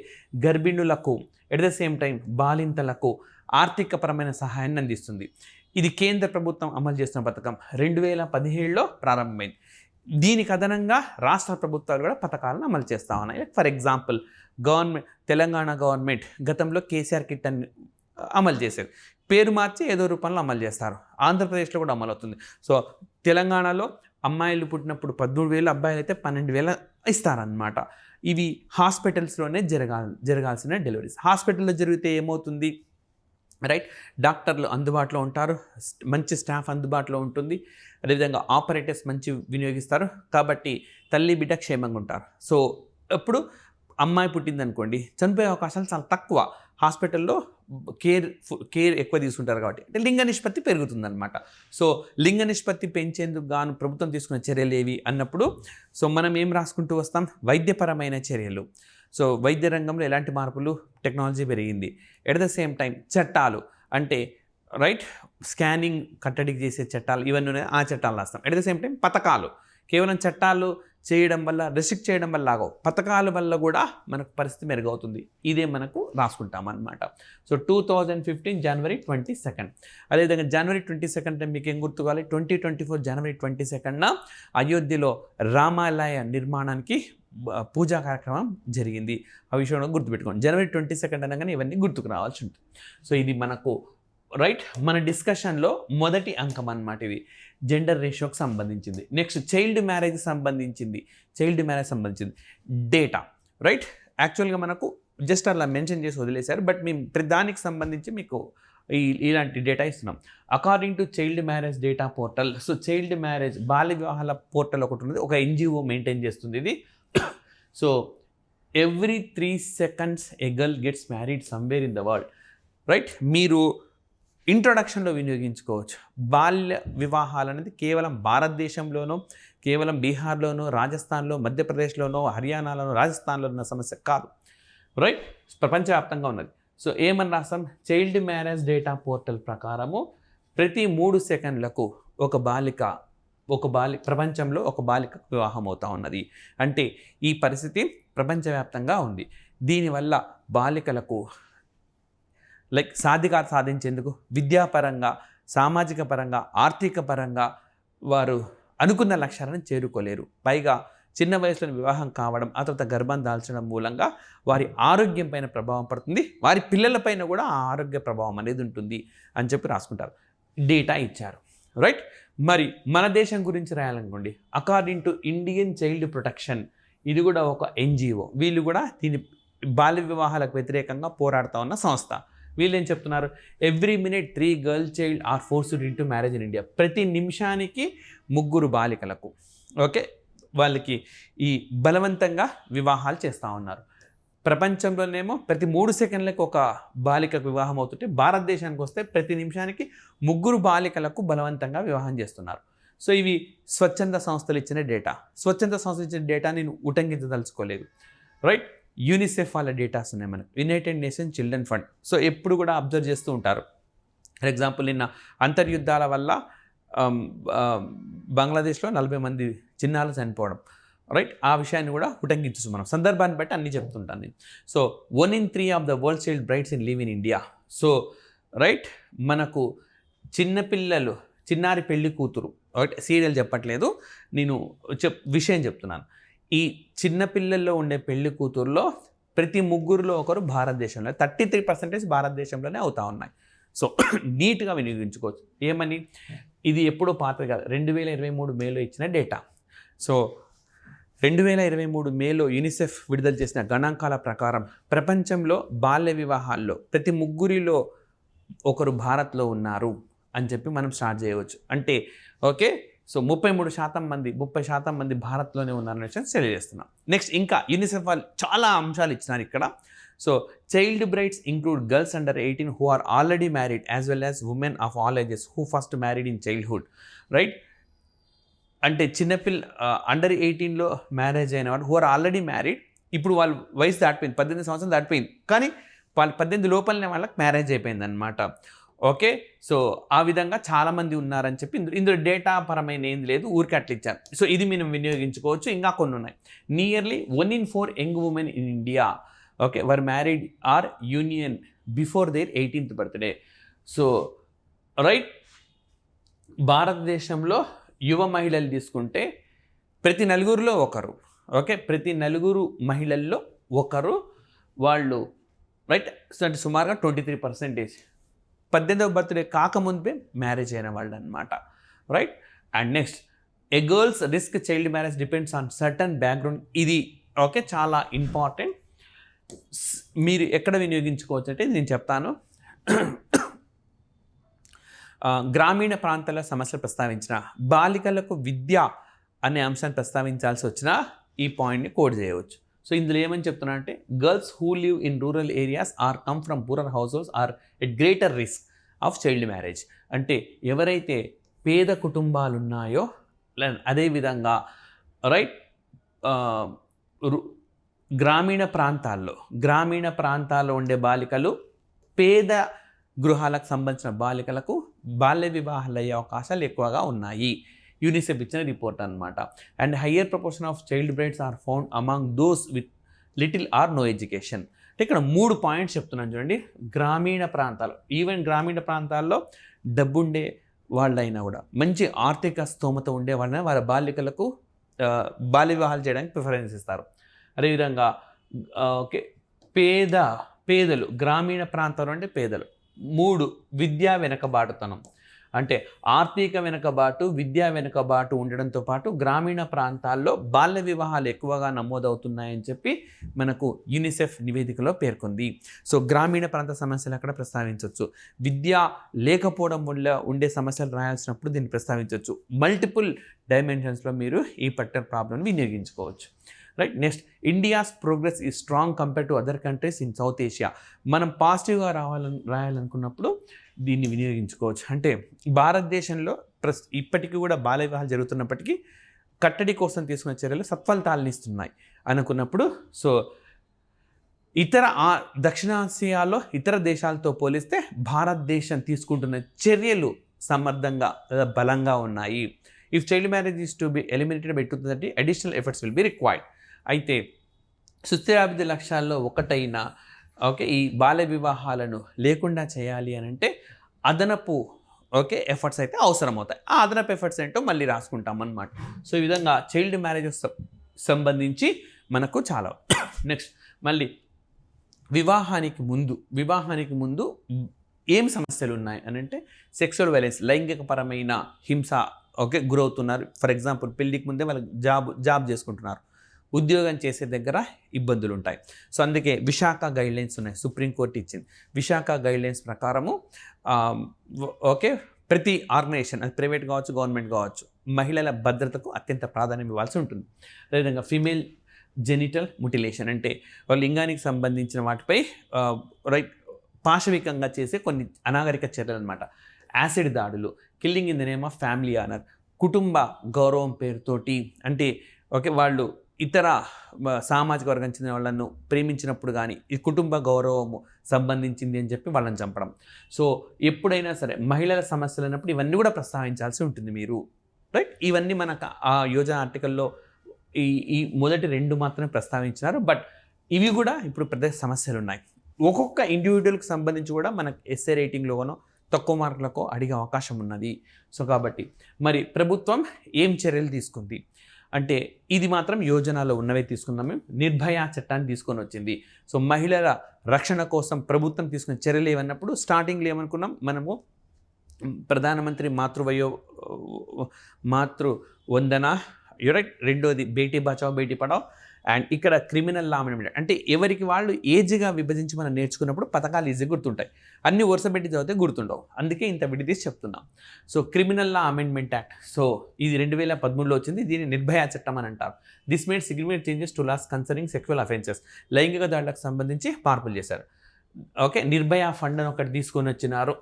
గర్భిణులకు ఎట్ ద సేమ్ టైం బాలింతలకు ఆర్థికపరమైన సహాయాన్ని అందిస్తుంది. ఇది కేంద్ర ప్రభుత్వం అమలు చేస్తున్న పథకం. 2017లో ప్రారంభమైంది. దీనికి అదనంగా రాష్ట్ర ప్రభుత్వాలు కూడా పథకాలను అమలు చేస్తూ ఉన్నాయి. ఫర్ ఎగ్జాంపుల్ తెలంగాణ గవర్నమెంట్ గతంలో కేసీఆర్ కిట్ అని అమలు చేసేది, పేరు మార్చి ఏదో రూపంలో అమలు చేస్తారు. ఆంధ్రప్రదేశ్లో కూడా అమలు అవుతుంది. సో తెలంగాణలో అమ్మాయిలు పుట్టినప్పుడు 13,000, అబ్బాయిలు అయితే 12,000 ఇస్తారనమాట. ఇవి హాస్పిటల్స్లోనే జరగాల్సిన డెలివరీస్. హాస్పిటల్లో జరిగితే ఏమవుతుంది, రైట్, డాక్టర్లు అందుబాటులో ఉంటారు, మంచి స్టాఫ్ అందుబాటులో ఉంటుంది, అదేవిధంగా ఆపరేటర్స్ మంచి వినియోగిస్తారు, కాబట్టి తల్లి బిడ్డ క్షేమంగా ఉంటారు. సో ఎప్పుడు అమ్మాయి పుట్టిందనుకోండి, చనిపోయే అవకాశాలు చాలా తక్కువ. హాస్పిటల్లో కేర్ ఎక్కువ తీసుకుంటారు కాబట్టి అంటే లింగ నిష్పత్తి పెరుగుతుందన్నమాట. సో లింగ నిష్పత్తి పెంచేందుకు గాను ప్రభుత్వం తీసుకున్న చర్యలు ఏవి అన్నప్పుడు, సో మనం ఏం రాసుకుంటూ వస్తాం, వైద్యపరమైన చర్యలు. సో వైద్య రంగంలో ఎలాంటి మార్పులు, టెక్నాలజీ పెరిగింది. ఎట్ ద సేమ్ టైం చట్టాలు, అంటే రైట్, స్కానింగ్ కట్టడికి చేసే చట్టాలు, ఇవన్నీ ఆ చట్టాలు రాస్తాం. ఎట్ ద సేమ్ టైం పథకాలు, కేవలం చట్టాలు చేయడం వల్ల, రెస్ట్రిక్ట్ చేయడం వల్ల ఆగవు, పథకాల వల్ల కూడా మనకు పరిస్థితి మెరుగవుతుంది. ఇదే మనకు రాసుకుంటాం అన్నమాట. సో 2015 జనవరి 22. అదేవిధంగా జనవరి 22 మీకు ఏం గుర్తుకోవాలి, 2024 జనవరి 22న అయోధ్యలో రామాలయ నిర్మాణానికి పూజా కార్యక్రమం జరిగింది. ఆ విషయంలో గుర్తుపెట్టుకోండి. జనవరి 22 అనగానే ఇవన్నీ గుర్తుకు రావాల్సి ఉంటుంది. సో ఇది మనకు రైట్ మన డిస్కషన్లో మొదటి అంకం అన్నమాట. ఇవి జెండర్ రేషియోకి సంబంధించింది. నెక్స్ట్ చైల్డ్ మ్యారేజ్ సంబంధించింది. డేటా, రైట్, యాక్చువల్గా మనకు జస్ట్ అలా మెన్షన్ చేసి వదిలేశారు, బట్ మేము దానికి సంబంధించి మీకు ఇలాంటి డేటా ఇస్తున్నాం. According to child marriage data portal. So child marriage, బాల్య వివాహాల పోర్టల్ ఒకటి ఉన్నది, ఒక NGO మెయింటైన్ చేస్తుంది ఇది. So every 3 seconds A girl gets married somewhere in the world, right. మీరు ఇంట్రొడక్షన్లో వినియోగించుకోవచ్చు. బాల్య వివాహాలు అనేది కేవలం భారతదేశంలోనో, కేవలం బీహార్లోనో, రాజస్థాన్లో, మధ్యప్రదేశ్లోనో, హర్యానాలోనో, రాజస్థాన్లో ఉన్న సమస్య కాదు, రైట్, ప్రపంచవ్యాప్తంగా ఉన్నది. సో ఏమని రాస్తాం, చైల్డ్ మ్యారేజ్ డేటా పోర్టల్ ప్రకారము ప్రతి 3 సెకండ్లకు ప్రపంచంలో ఒక బాలిక వివాహం అవుతూ ఉన్నది. అంటే ఈ పరిస్థితి ప్రపంచవ్యాప్తంగా ఉంది. దీనివల్ల బాలికలకు సాధికారత సాధించేందుకు విద్యాపరంగా, సామాజిక పరంగా, ఆర్థిక పరంగా వారు అనుకున్న లక్ష్యాలను చేరుకోలేరు. పైగా చిన్న వయసులో వివాహం కావడం, ఆ తర్వాత గర్భం దాల్చడం మూలంగా వారి ఆరోగ్యం పైన ప్రభావం పడుతుంది, వారి పిల్లలపైన కూడా ఆ ఆరోగ్య ప్రభావం అనేది ఉంటుంది అని చెప్పి రాసుకుంటారు. డేటా ఇచ్చారు, రైట్. మరి మన దేశం గురించి రాయాలనుకోండి, according to Indian child protection, ఇది కూడా ఒక NGO. వీళ్ళు కూడా దీని బాల్య వివాహాలకు వ్యతిరేకంగా పోరాడుతూ ఉన్న సంస్థ. వీళ్ళు ఏం చెప్తున్నారు, every minute 3 girl child or forced into marriage in India. ప్రతి నిమిషానికి 3 బాలికలకు, ఓకే, వాళ్ళకి ఈ బలవంతంగా వివాహాలు చేస్తూ ఉన్నారు. ప్రపంచంలోనేమో ప్రతి 3 సెకండ్లకు ఒక బాలికకు వివాహం అవుతుంటే, భారతదేశానికి వస్తే ప్రతి నిమిషానికి 3 బాలికలకు బలవంతంగా వివాహం చేస్తున్నారు. సో ఇవి స్వచ్ఛంద సంస్థలు ఇచ్చిన డేటా. స్వచ్ఛంద సంస్థలు ఇచ్చిన డేటా నేను ఉటంకించదలుచుకోలేదు, రైట్. యూనిసెఫ్ వాళ్ళ డేటాస్ ఉన్నాయి మనకు, United nations children fund. So ఎప్పుడు కూడా అబ్జర్వ్ చేస్తూ ఉంటారు. ఫర్ ఎగ్జాంపుల్ నిన్న అంతర్యుద్ధాల వల్ల బంగ్లాదేశ్లో 40 మంది చిన్నారులు చనిపోవడం, రైట్. ఆ విషయాన్ని కూడా ఉటంకించచ్చు మనం, సందర్భాన్ని బట్టి అన్నీ చెప్తుంటాను నేను. So 1 in 3 of the world child brides in live in India. So right, మనకు చిన్నారి పెళ్లి కూతురు, రైట్, సీరియల్ చెప్పట్లేదు నేను, విషయం చెప్తున్నాను. ఈ చిన్నపిల్లల్లో ఉండే పెళ్లి కూతురులో ప్రతి 3లో ఒకరు భారతదేశంలో, 33% భారతదేశంలోనే అవుతా ఉన్నాయి. సో నీట్గా వినియోగించుకోవచ్చు. ఏమని, ఇది ఎప్పుడో పాతది కాదు, 2023 మేలో ఇచ్చిన డేటా. సో 2023 మేలో యూనిసెఫ్ విడుదల చేసిన గణాంకాల ప్రకారం ప్రపంచంలో బాల్య వివాహాల్లో ప్రతి ముగ్గురిలో ఒకరు భారత్లో ఉన్నారు అని చెప్పి మనం స్టార్ట్ చేయవచ్చు. అంటే ఓకే, సో 30% మంది భారత్లోనే ఉన్నారనే విషయం తెలియజేస్తున్నాం. నెక్స్ట్ ఇంకా యూనిసెఫ్ వాళ్ళు చాలా అంశాలు ఇచ్చినారు ఇక్కడ. So child brides include girls under 18 who are already married as well as women of all ages who first married in childhood, right. అంటే అండర్ 18లో మ్యారేజ్ అయిన వాళ్ళు హూ ఆర్ ఆల్రెడీ మ్యారీడ్, ఇప్పుడు వాళ్ళు వయసు దాటిపోయింది, 18 సంవత్సరాలు దాటిపోయింది, కానీ వాళ్ళు 18 లోపలనే వాళ్ళకి మ్యారేజ్ అయిపోయింది అనమాట. ఓకే, సో ఆ విధంగా చాలామంది ఉన్నారని చెప్పి ఇందులో డేటా పరమైన ఏం లేదు, ఊరికి అట్లా ఇచ్చారు. సో ఇది మనం వినియోగించుకోవచ్చు. ఇంకా కొన్ని ఉన్నాయి. Nearly 1 in 4 young women in India okay were married or union before their 18th birthday. So right, భారతదేశంలో యువ మహిళలు తీసుకుంటే ప్రతి నలుగురిలో ఒకరు, ఓకే, ప్రతి నలుగురు మహిళల్లో ఒకరు వాళ్ళు రైట్. సో అంటే సుమారుగా 23% 18వ బర్త్డే కాకముందే మ్యారేజ్ అయిన వాళ్ళు అనమాట, right. And next, A girls risk child marriage depends on certain background. ఇది ఓకే చాలా ఇంపార్టెంట్. మీరు ఎక్కడ వినియోగించుకోవచ్చు అంటే నేను చెప్తాను. గ్రామీణ ప్రాంతాల సమస్యలు ప్రస్తావించిన, బాలికలకు విద్య అనే అంశాన్ని ప్రస్తావించాల్సి వచ్చిన ఈ పాయింట్ని కోడ్ చేయవచ్చు. సో ఇందులో ఏమని చెప్తున్నా అంటే girls who live in rural areas or come from poorer households are at greater risk of child marriage. అంటే ఎవరైతే పేద కుటుంబాలు ఉన్నాయో అదేవిధంగా రైట్ గ్రామీణ ప్రాంతాల్లో ఉండే బాలికలు, పేద గృహాలకు సంబంధించిన బాలికలకు బాల్య వివాహాలు అయ్యే అవకాశాలు ఎక్కువగా ఉన్నాయి. యూనిసెఫ్ ఇచ్చిన రిపోర్ట్ అనమాట. And higher proportion of child brides are found among those with little or no education. అంటే ఇక్కడ 3 పాయింట్స్ చెప్తున్నాను చూడండి. గ్రామీణ ప్రాంతాలు, ఈవెన్ గ్రామీణ ప్రాంతాల్లో డబ్బుండే వాళ్ళైనా కూడా, మంచి ఆర్థిక స్తోమత ఉండే వాళ్ళైనా వారి బాలికలకు బాల్య వివాహాలు చేయడానికి ప్రిఫరెన్స్ ఇస్తారు. అదేవిధంగా ఓకే పేదలు, గ్రామీణ ప్రాంతాలు అంటే పేదలు. 3 విద్యా వెనుకబాటుతనం, అంటే ఆర్థిక వెనుకబాటు, విద్యా వెనుకబాటు ఉండడంతో పాటు గ్రామీణ ప్రాంతాల్లో బాల్య వివాహాలు ఎక్కువగా నమోదవుతున్నాయని చెప్పి మనకు యూనిసెఫ్ నివేదికలో పేర్కొంది. సో గ్రామీణ ప్రాంత సమస్యలు అక్కడ ప్రస్తావించవచ్చు. విద్య లేకపోవడం వల్ల ఉండే సమస్యలు రాయాల్సినప్పుడు దీన్ని ప్రస్తావించవచ్చు. మల్టిపుల్ డైమెన్షన్స్లో మీరు ఈ పర్టికులర్ ప్రాబ్లమ్ని వినియోగించుకోవచ్చు, రైట్. నెక్స్ట్, ఇండియాస్ ప్రోగ్రెస్ ఈ strong compare to other countries in south Asia. మనం పాజిటివ్గా రాయాలనుకున్నప్పుడు దీన్ని వినియోగించుకోవచ్చు. అంటే భారతదేశంలో ఇప్పటికీ కూడా బాల్య వివాహాలు జరుగుతున్నప్పటికీ కట్టడి కోసం తీసుకున్న చర్యలు సత్ఫలితాలను ఇస్తున్నాయి అనుకున్నప్పుడు, సో దక్షిణాసియాలో ఇతర దేశాలతో పోలిస్తే భారతదేశం తీసుకుంటున్న చర్యలు సమర్థంగా బలంగా ఉన్నాయి. If child marriage is to be eliminated by 2030 additional efforts will be required. అయితే సుస్థిరాభివృద్ధి లక్ష్యాల్లో ఒకటైన ఓకే ఈ బాల్య వివాహాలను లేకుండా చేయాలి అని అంటే అదనపు ఓకే ఎఫర్ట్స్ అయితే అవసరం అవుతాయి. ఆ అదనపు ఎఫర్ట్స్ ఏంటో మళ్ళీ రాసుకుంటాం అన్నమాట. సో ఈ విధంగా చైల్డ్ మ్యారేజ్ సంబంధించి మనకు చాలా. నెక్స్ట్, మళ్ళీ వివాహానికి ముందు ఏం సమస్యలు ఉన్నాయి అని అంటే సెక్సువల్ వైలెన్స్, లైంగికపరమైన హింస ఓకే గురవుతున్నారు. ఫర్ ఎగ్జాంపుల్ పెళ్ళికి ముందే వాళ్ళకి జాబ్ చేసుకుంటున్నారు, ఉద్యోగం చేసే దగ్గర ఇబ్బందులు ఉంటాయి. సో అందుకే విశాఖ గైడ్లైన్స్ ఉన్నాయి, సుప్రీంకోర్టు ఇచ్చింది. విశాఖ గైడ్లైన్స్ ప్రకారము ఓకే ప్రతి ఆర్గనైజేషన్, అది ప్రైవేట్ కావచ్చు గవర్నమెంట్ కావచ్చు, మహిళల భద్రతకు అత్యంత ప్రాధాన్యం ఇవ్వాల్సి ఉంటుంది. అదేవిధంగా ఫీమేల్ జెనిటల్ ముటిలేషన్ అంటే లింగానికి సంబంధించిన వాటిపై రైట్ పాశవికంగా చేసే కొన్ని అనాగరిక చర్యలు అనమాట. యాసిడ్ దాడులు, killing in the name of family honour, కుటుంబ గౌరవం పేరుతోటి, అంటే ఓకే వాళ్ళు ఇతర సామాజిక వర్గం చెందిన వాళ్ళను ప్రేమించినప్పుడు కానీ ఈ కుటుంబ గౌరవము సంబంధించింది అని చెప్పి వాళ్ళని చంపడం. సో ఎప్పుడైనా సరే మహిళల సమస్యలు అన్నప్పుడు ఇవన్నీ కూడా ప్రస్తావించాల్సి ఉంటుంది మీరు, రైట్. ఇవన్నీ మనకు ఆ యోజన ఆర్టికల్లో ఈ మొదటి 2 మాత్రమే ప్రస్తావించినారు. బట్ ఇవి కూడా ఇప్పుడు పెద్ద సమస్యలు ఉన్నాయి. ఒక్కొక్క ఇండివిజువల్కి సంబంధించి కూడా మనకు ఎస్ఏ రేటింగ్లోనో తక్కువ మార్కులకో అడిగే అవకాశం ఉన్నది. సో కాబట్టి మరి ప్రభుత్వం ఏం చర్యలు తీసుకుంది అంటే ఇది మాత్రం యోజనలో ఉన్నవే తీసుకున్నాం మేము. నిర్భయ చట్టాన్ని తీసుకొని వచ్చింది. సో మహిళల రక్షణ కోసం ప్రభుత్వం తీసుకున్న చర్యలు ఏమన్నప్పుడు స్టార్టింగ్లో ఏమనుకున్నాం మనము ప్రధానమంత్రి మాతృ వందన, రైట్. రెండోది బేటీ బచావ్ బేటీ పడావ్. అండ్ ఇక్కడ క్రిమినల్ లా అమెండ్మెంట్ అంటే ఎవరికి వాళ్ళు ఏజ్గా విభజించి మనం నేర్చుకున్నప్పుడు పథకాలు ఈజీగా గుర్తుంటాయి. అన్ని వరుస పెట్టి చదివితే గుర్తుండవు, అందుకే ఇంత విడిదీసి చెప్తున్నాం. So criminal law amendment act, so ఇది 2013లో వచ్చింది. దీన్ని నిర్భయ చట్టం అని అంటారు. This made significant changes to laws concerning sexual offences, లైంగిక దాడులకు సంబంధించి మార్పులు చేశారు. ఓకే, నిర్భయ ఫండ్ అని ఒకటి తీసుకొని వచ్చినారు.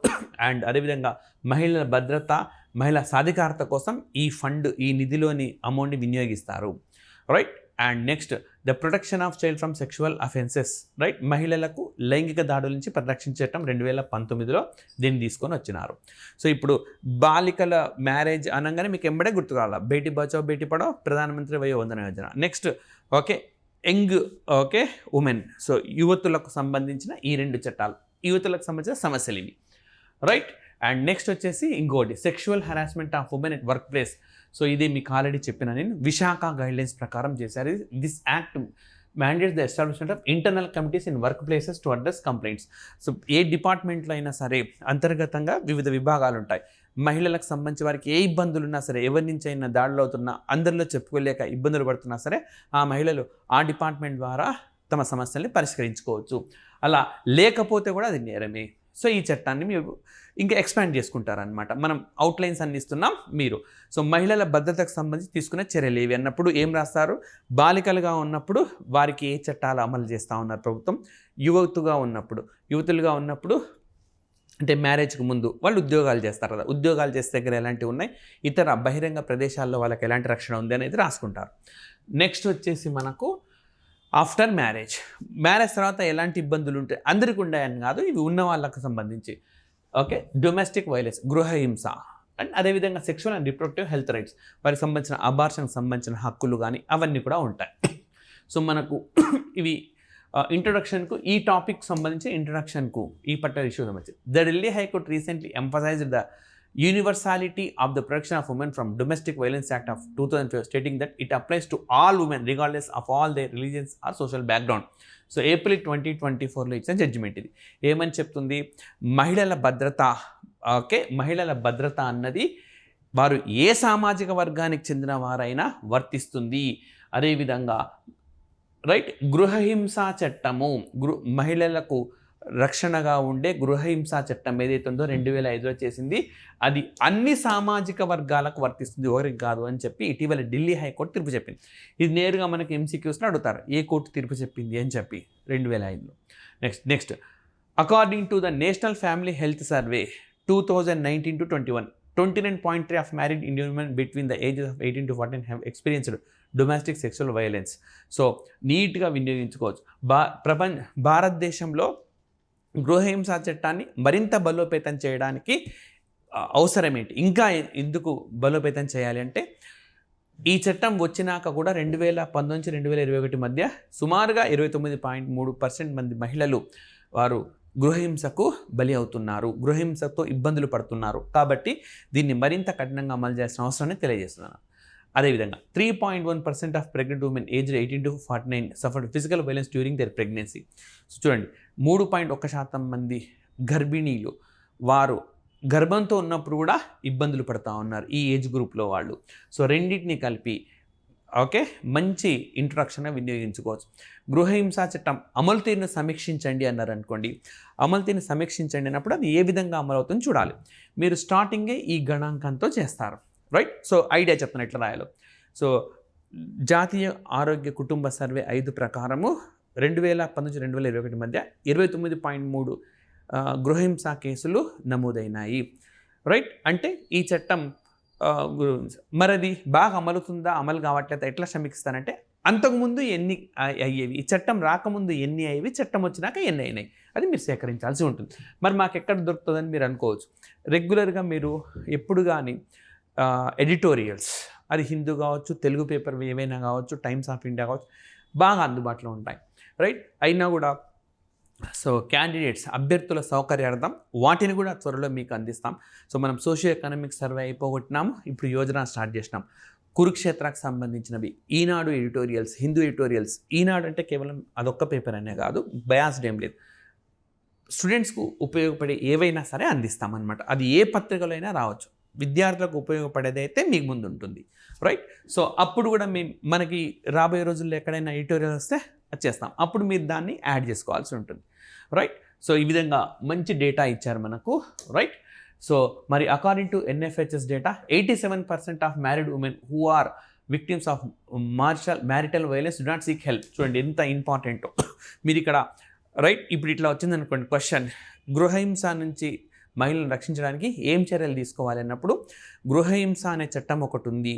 అండ్ అదేవిధంగా మహిళల భద్రత, మహిళా సాధికారత కోసం ఈ ఫండ్, ఈ నిధిలోని అమౌంట్ని వినియోగిస్తారు, right. And next the protection of child from sexual offences, right. మహిళలకు లైంగిక దాడుల నుంచి పరిరక్షించటం 2019లో దీన్ని తీసుకొని వచ్చినారు. సో ఇప్పుడు బాలికల మ్యారేజ్ అనగానే మీకు ఎంబడే గుర్తు కావాలా, Beti Bachao Beti Padhao, Pradhanmantri Vayo Vandana Yojana. Next okay, young okay women, so యువతులకు సంబంధించిన ఈ 2 చట్టాలు, యువతులకు సంబంధించిన సమస్యలు ఇవి, రైట్. అండ్ నెక్స్ట్ వచ్చేసి ఇంకోటి sexual harassment of women at workplace. So ఇది మీకు ఆల్రెడీ చెప్పిన నేను, విశాఖ గైడ్లైన్స్ ప్రకారం చేశారు. This act mandates the establishment of internal committees in workplaces to address complaints. So ఏ డిపార్ట్మెంట్లో అయినా సరే అంతర్గతంగా వివిధ విభాగాలు ఉంటాయి. మహిళలకు సంబంధించి వారికి ఏ ఇబ్బందులు ఉన్నా సరే, ఎవరి నుంచి అయినా దాడులు అవుతున్నా, అందరిలో చెప్పుకోలేక ఇబ్బందులు పడుతున్నా సరే, ఆ మహిళలు ఆ డిపార్ట్మెంట్ ద్వారా తమ సమస్యల్ని పరిష్కరించుకోవచ్చు. అలా లేకపోతే కూడా అది నేరమే. సో ఈ చట్టాన్ని మీరు ఇంకా ఎక్స్పాండ్ చేసుకుంటారనమాట. మనం అవుట్లైన్స్ అన్ని ఇస్తున్నాం మీరు. సో మహిళల భద్రతకు సంబంధించి తీసుకునే చర్యలు ఏవి అన్నప్పుడు ఏం రాస్తారు, బాలికలుగా ఉన్నప్పుడు వారికి ఏ చట్టాలు అమలు చేస్తూ ఉన్నారు ప్రభుత్వం, యువతులుగా ఉన్నప్పుడు అంటే మ్యారేజ్కి ముందు వాళ్ళు ఉద్యోగాలు చేస్తారు కదా, ఉద్యోగాలు చేసే దగ్గర ఎలాంటివి ఉన్నాయి, ఇతర బహిరంగ ప్రదేశాల్లో వాళ్ళకి ఎలాంటి రక్షణ ఉంది అనేది రాసుకుంటారు. నెక్స్ట్ వచ్చేసి మనకు ఆఫ్టర్ మ్యారేజ్ తర్వాత ఎలాంటి ఇబ్బందులు ఉంటాయి, అందరికీ ఉన్నాయని కాదు, ఇవి ఉన్న వాళ్ళకు సంబంధించి. ఓకే, డొమెస్టిక్ వైలెన్స్, గృహహింస, అండ్ అదేవిధంగా sexual and reproductive health rights, వారికి సంబంధించిన అబార్షన్కి సంబంధించిన హక్కులు కానీ అవన్నీ కూడా ఉంటాయి. సో మనకు ఇవి ఇంట్రొడక్షన్కు, ఈ టాపిక్ సంబంధించి ఇంట్రొడక్షన్కు ఈ పర్టికులర్ ఇష్యూ సంబంధించి the Delhi high court recently emphasised the universality of the protection of women from Domestic Violence Act of 2012, stating that it applies to all women regardless of all their religions or social background. So April 2024లో ఇచ్చిన judgement ఇది. ఏమని చెప్తుంది, మహిళల భద్రత, okay, మహిళల భద్రత అన్నది వారు ఏ సామాజిక వర్గానికి చెందిన వారైనా వర్తిస్తుంది. అదేవిధంగా రైట్, గృహహింసా చట్టము, మహిళలకు రక్షణగా ఉండే గృహహింసా చట్టం ఏదైతే ఉందో 2005లో చేసింది, అది అన్ని సామాజిక వర్గాలకు వర్తిస్తుంది, ఎవరికి కాదు అని చెప్పి ఇటీవల ఢిల్లీ హైకోర్టు తీర్పు చెప్పింది. ఇది నేరుగా మనకి MCQస్లో అడుగుతారు, ఏ కోర్టు తీర్పు చెప్పింది అని చెప్పి 2005లో. Next according to the National Family Health Survey 2019 to 21, 29.3 of married Indian women between the ages of 18 to 14 have experienced domestic sexual violence. So నీట్గా వినియోగించుకోవచ్చు. భారతదేశంలో గృహహింసా చట్టాన్ని మరింత బలోపేతం చేయడానికి అవసరం ఏంటి, ఇంకా ఎందుకు బలోపేతం చేయాలి అంటే, ఈ చట్టం వచ్చినాక కూడా 2019 నుంచి 2021 మధ్య సుమారుగా 29.3% మంది మహిళలు వారు గృహహింసకు బలి అవుతున్నారు, గృహహింసతో ఇబ్బందులు పడుతున్నారు. కాబట్టి దీన్ని మరింత కఠినంగా అమలు చేయాల్సిన అవసరాన్ని తెలియజేస్తున్నాను. అదేవిధంగా 3.1% of pregnant women aged 18 to 49 suffered physical violence during their pregnancy. So చూడండి, 3.1% మంది గర్భిణీలు వారు గర్భంతో ఉన్నప్పుడు కూడా ఇబ్బందులు పడుతూ ఉన్నారు ఈ ఏజ్ గ్రూప్లో వాళ్ళు. సో రెండింటిని కలిపి ఓకే మంచి ఇంట్రొడక్షన్గా వినియోగించుకోవచ్చు. గృహహింసా చట్టం అమలు తీరును సమీక్షించండి అన్నారు అనుకోండి, అమలు తీరును సమీక్షించండి అన్నప్పుడు అది ఏ విధంగా అమలు అవుతుందో చూడాలి. మీరు స్టార్టింగే ఈ గణాంకంతో చేస్తారు, రైట్. సో ఐడియా చెప్తాను ఎట్లా రాయాలో. సో జాతీయ ఆరోగ్య కుటుంబ సర్వే 5 ప్రకారము 2019-2021 మధ్య 29.3 గృహహింసా కేసులు నమోదైనాయి, రైట్. అంటే ఈ చట్టం మరది బాగా అమలుతుందా, అమలు కావట్లేదా, ఎట్లా సమీక్షిస్తానంటే అంతకుముందు ఎన్ని అయ్యేవి, ఈ చట్టం రాకముందు ఎన్ని అయ్యేవి, చట్టం వచ్చినాక ఎన్ని అయినాయి, అది మీరు సేకరించాల్సి ఉంటుంది. మరి మాకు ఎక్కడ దొరుకుతుందని మీరు అనుకోవచ్చు. రెగ్యులర్గా మీరు ఎప్పుడు కానీ ఎడిటోరియల్స్, అది హిందూ కావచ్చు, తెలుగు పేపర్ ఏవైనా కావచ్చు, టైమ్స్ ఆఫ్ ఇండియా కావచ్చు, బాగా అందుబాటులో ఉంటాయి, రైట్. అయినా కూడా సో క్యాండిడేట్స్ అభ్యర్థుల సౌకర్యార్థం వాటిని కూడా త్వరలో మీకు అందిస్తాం. సో మనం సోషియో ఎకనామిక్ సర్వే అయిపోగొట్టినాము, ఇప్పుడు యోజన స్టార్ట్ చేసినాం. కురుక్షేత్రకు సంబంధించినవి ఈనాడు ఎడిటోరియల్స్, హిందూ ఎడిటోరియల్స్. ఈనాడు అంటే కేవలం అదొక్క పేపర్ అనే కాదు, బయాస్డ్ ఏం లేదు, స్టూడెంట్స్కు ఉపయోగపడే ఏవైనా సరే అందిస్తామన్నమాట. అది ఏ పత్రికలో అయినా రావచ్చు. విద్యార్థులకు ఉపయోగపడేది అయితే మీకు ముందు ఉంటుంది, రైట్? సో అప్పుడు కూడా మనకి రాబోయే రోజుల్లో ఎక్కడైనా ఎడిటోరియల్ వస్తే అది చేస్తాం. అప్పుడు మీరు దాన్ని యాడ్ చేసుకోవాల్సి ఉంటుంది, రైట్? సో ఈ విధంగా మంచి డేటా ఇచ్చారు మనకు, రైట్? సో మరి according to NFHS data 87% of married women who are victims of marital violence do not seek help. చూడండి ఎంత ఇంపార్టెంటో. మీరు ఇక్కడ రైట్ ఇప్పుడు ఇట్లా వచ్చిందనుకోండి క్వశ్చన్, గృహహింస నుంచి మహిళలను రక్షించడానికి ఏం చర్యలు తీసుకోవాలి అన్నప్పుడు, గృహహింస అనే చట్టం ఒకటి ఉంది,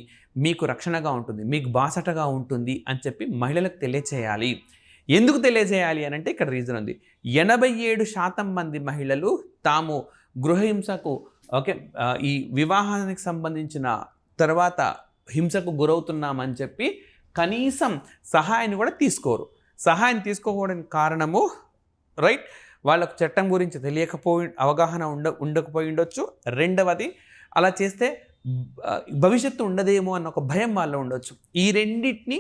మీకు రక్షణగా ఉంటుంది, మీకు బాసటగా ఉంటుంది అని చెప్పి మహిళలకు తెలియచేయాలి. ఎందుకు తెలియజేయాలి అని అంటే ఇక్కడ రీజన్ ఉంది. 87% మంది మహిళలు తాము గృహహింసకు ఈ వివాహానికి సంబంధించిన తర్వాత హింసకు గురవుతున్నామని చెప్పి కనీసం సహాయాన్ని కూడా తీసుకోరు. సహాయం తీసుకోకపోవడానికి కారణము, రైట్, వాళ్ళకు చట్టం గురించి అవగాహన ఉండకపోయి ఉండొచ్చు. రెండవది, అలా చేస్తే భవిష్యత్తు ఉండదేమో అన్న ఒక భయం వాళ్ళలో ఉండొచ్చు. ఈ రెండింటిని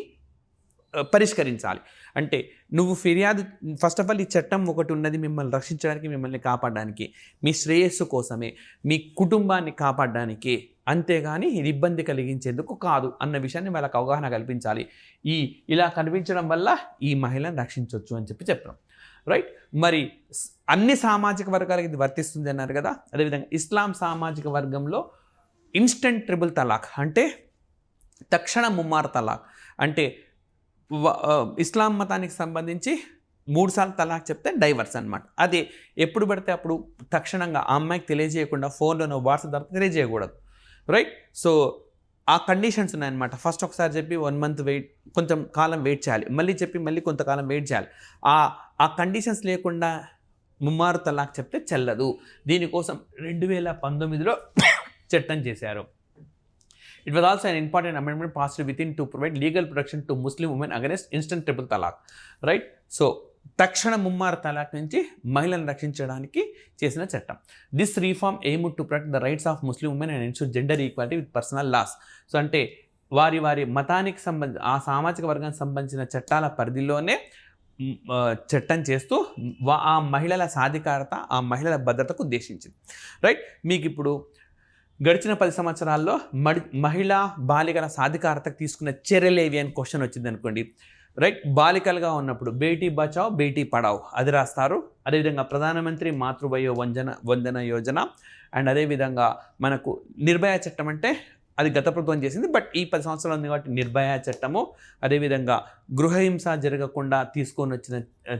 పరిష్కరించాలి. అంటే నువ్వు ఫిర్యాదు, ఫస్ట్ ఆఫ్ ఆల్ ఈ చట్టం ఒకటి ఉన్నది మిమ్మల్ని రక్షించడానికి, మిమ్మల్ని కాపాడడానికి, మీ శ్రేయస్సు కోసమే, మీ కుటుంబాన్ని కాపాడడానికి, అంతేగాని ఇది ఇబ్బంది కలిగించేందుకు కాదు అన్న విషయాన్ని వాళ్ళకి అవగాహన కల్పించాలి. ఇలా కనిపించడం వల్ల ఈ మహిళను రక్షించవచ్చు అని చెప్పాం, రైట్? మరి అన్ని సామాజిక వర్గాలకు ఇది వర్తిస్తుంది అన్నారు కదా. అదేవిధంగా ఇస్లాం సామాజిక వర్గంలో ఇన్స్టెంట్ ట్రిపుల్ తలాక్ అంటే తక్షణ ముమ్మార తలాక్ అంటే ఇస్లాం మతానికి సంబంధించి 3 సార్లు తలాక్ చెప్తే డైవర్స్ అనమాట. అదే ఎప్పుడు పడితే అప్పుడు తక్షణంగా ఆ అమ్మాయికి తెలియజేయకుండా ఫోన్లోనో వాట్సాప్ ద్వారా తెలియజేయకూడదు, రైట్? సో ఆ కండిషన్స్ ఉన్నాయన్నమాట. ఫస్ట్ ఒకసారి చెప్పి 1 మంత్ వెయిట్, కొంచెం కాలం వెయిట్ చేయాలి, మళ్ళీ చెప్పి మళ్ళీ కొంతకాలం వెయిట్ చేయాలి. ఆ కండిషన్స్ లేకుండా ముమ్మారు తలాక్ చెప్తే చెల్లదు. దీనికోసం 2019లో చట్టం చేశారు. It was also an important amendment passed within to provide legal protection to Muslim women against instant triple talaq, right? So తక్షణ ముమ్మార తలాక్ నుంచి మహిళలను రక్షించడానికి చేసిన చట్టం. This reform aimed to protect the rights of Muslim women and ensure gender equality with personal laws. So అంటే వారి మతానికి సంబంధించి, ఆ సామాజిక వర్గానికి సంబంధించిన చట్టాల పరిధిలోనే చట్టం చేస్తూ ఆ మహిళల సాధికారత, ఆ మహిళల భద్రతకు ఉద్దేశించింది, రైట్? మీకు ఇప్పుడు గడిచిన 10 సంవత్సరాల్లో మహిళా బాలికల సాధికారతకు తీసుకున్న చర్యలేవి అని క్వశ్చన్ వచ్చింది అనుకోండి, రైట్? బాలికలుగా ఉన్నప్పుడు బేటీ బచావ్ బేటీ పడావ్ అది రాస్తారు. అదేవిధంగా ప్రధానమంత్రి మాతృవయో వందన యోజన, అండ్ అదేవిధంగా మనకు నిర్భయ చట్టం అంటే అది గత ప్రభుత్వం చేసింది, బట్ ఈ 10 సంవత్సరాలు ఉంది కాబట్టి నిర్భయ చట్టము. అదేవిధంగా గృహహింస జరగకుండా తీసుకొని వచ్చిన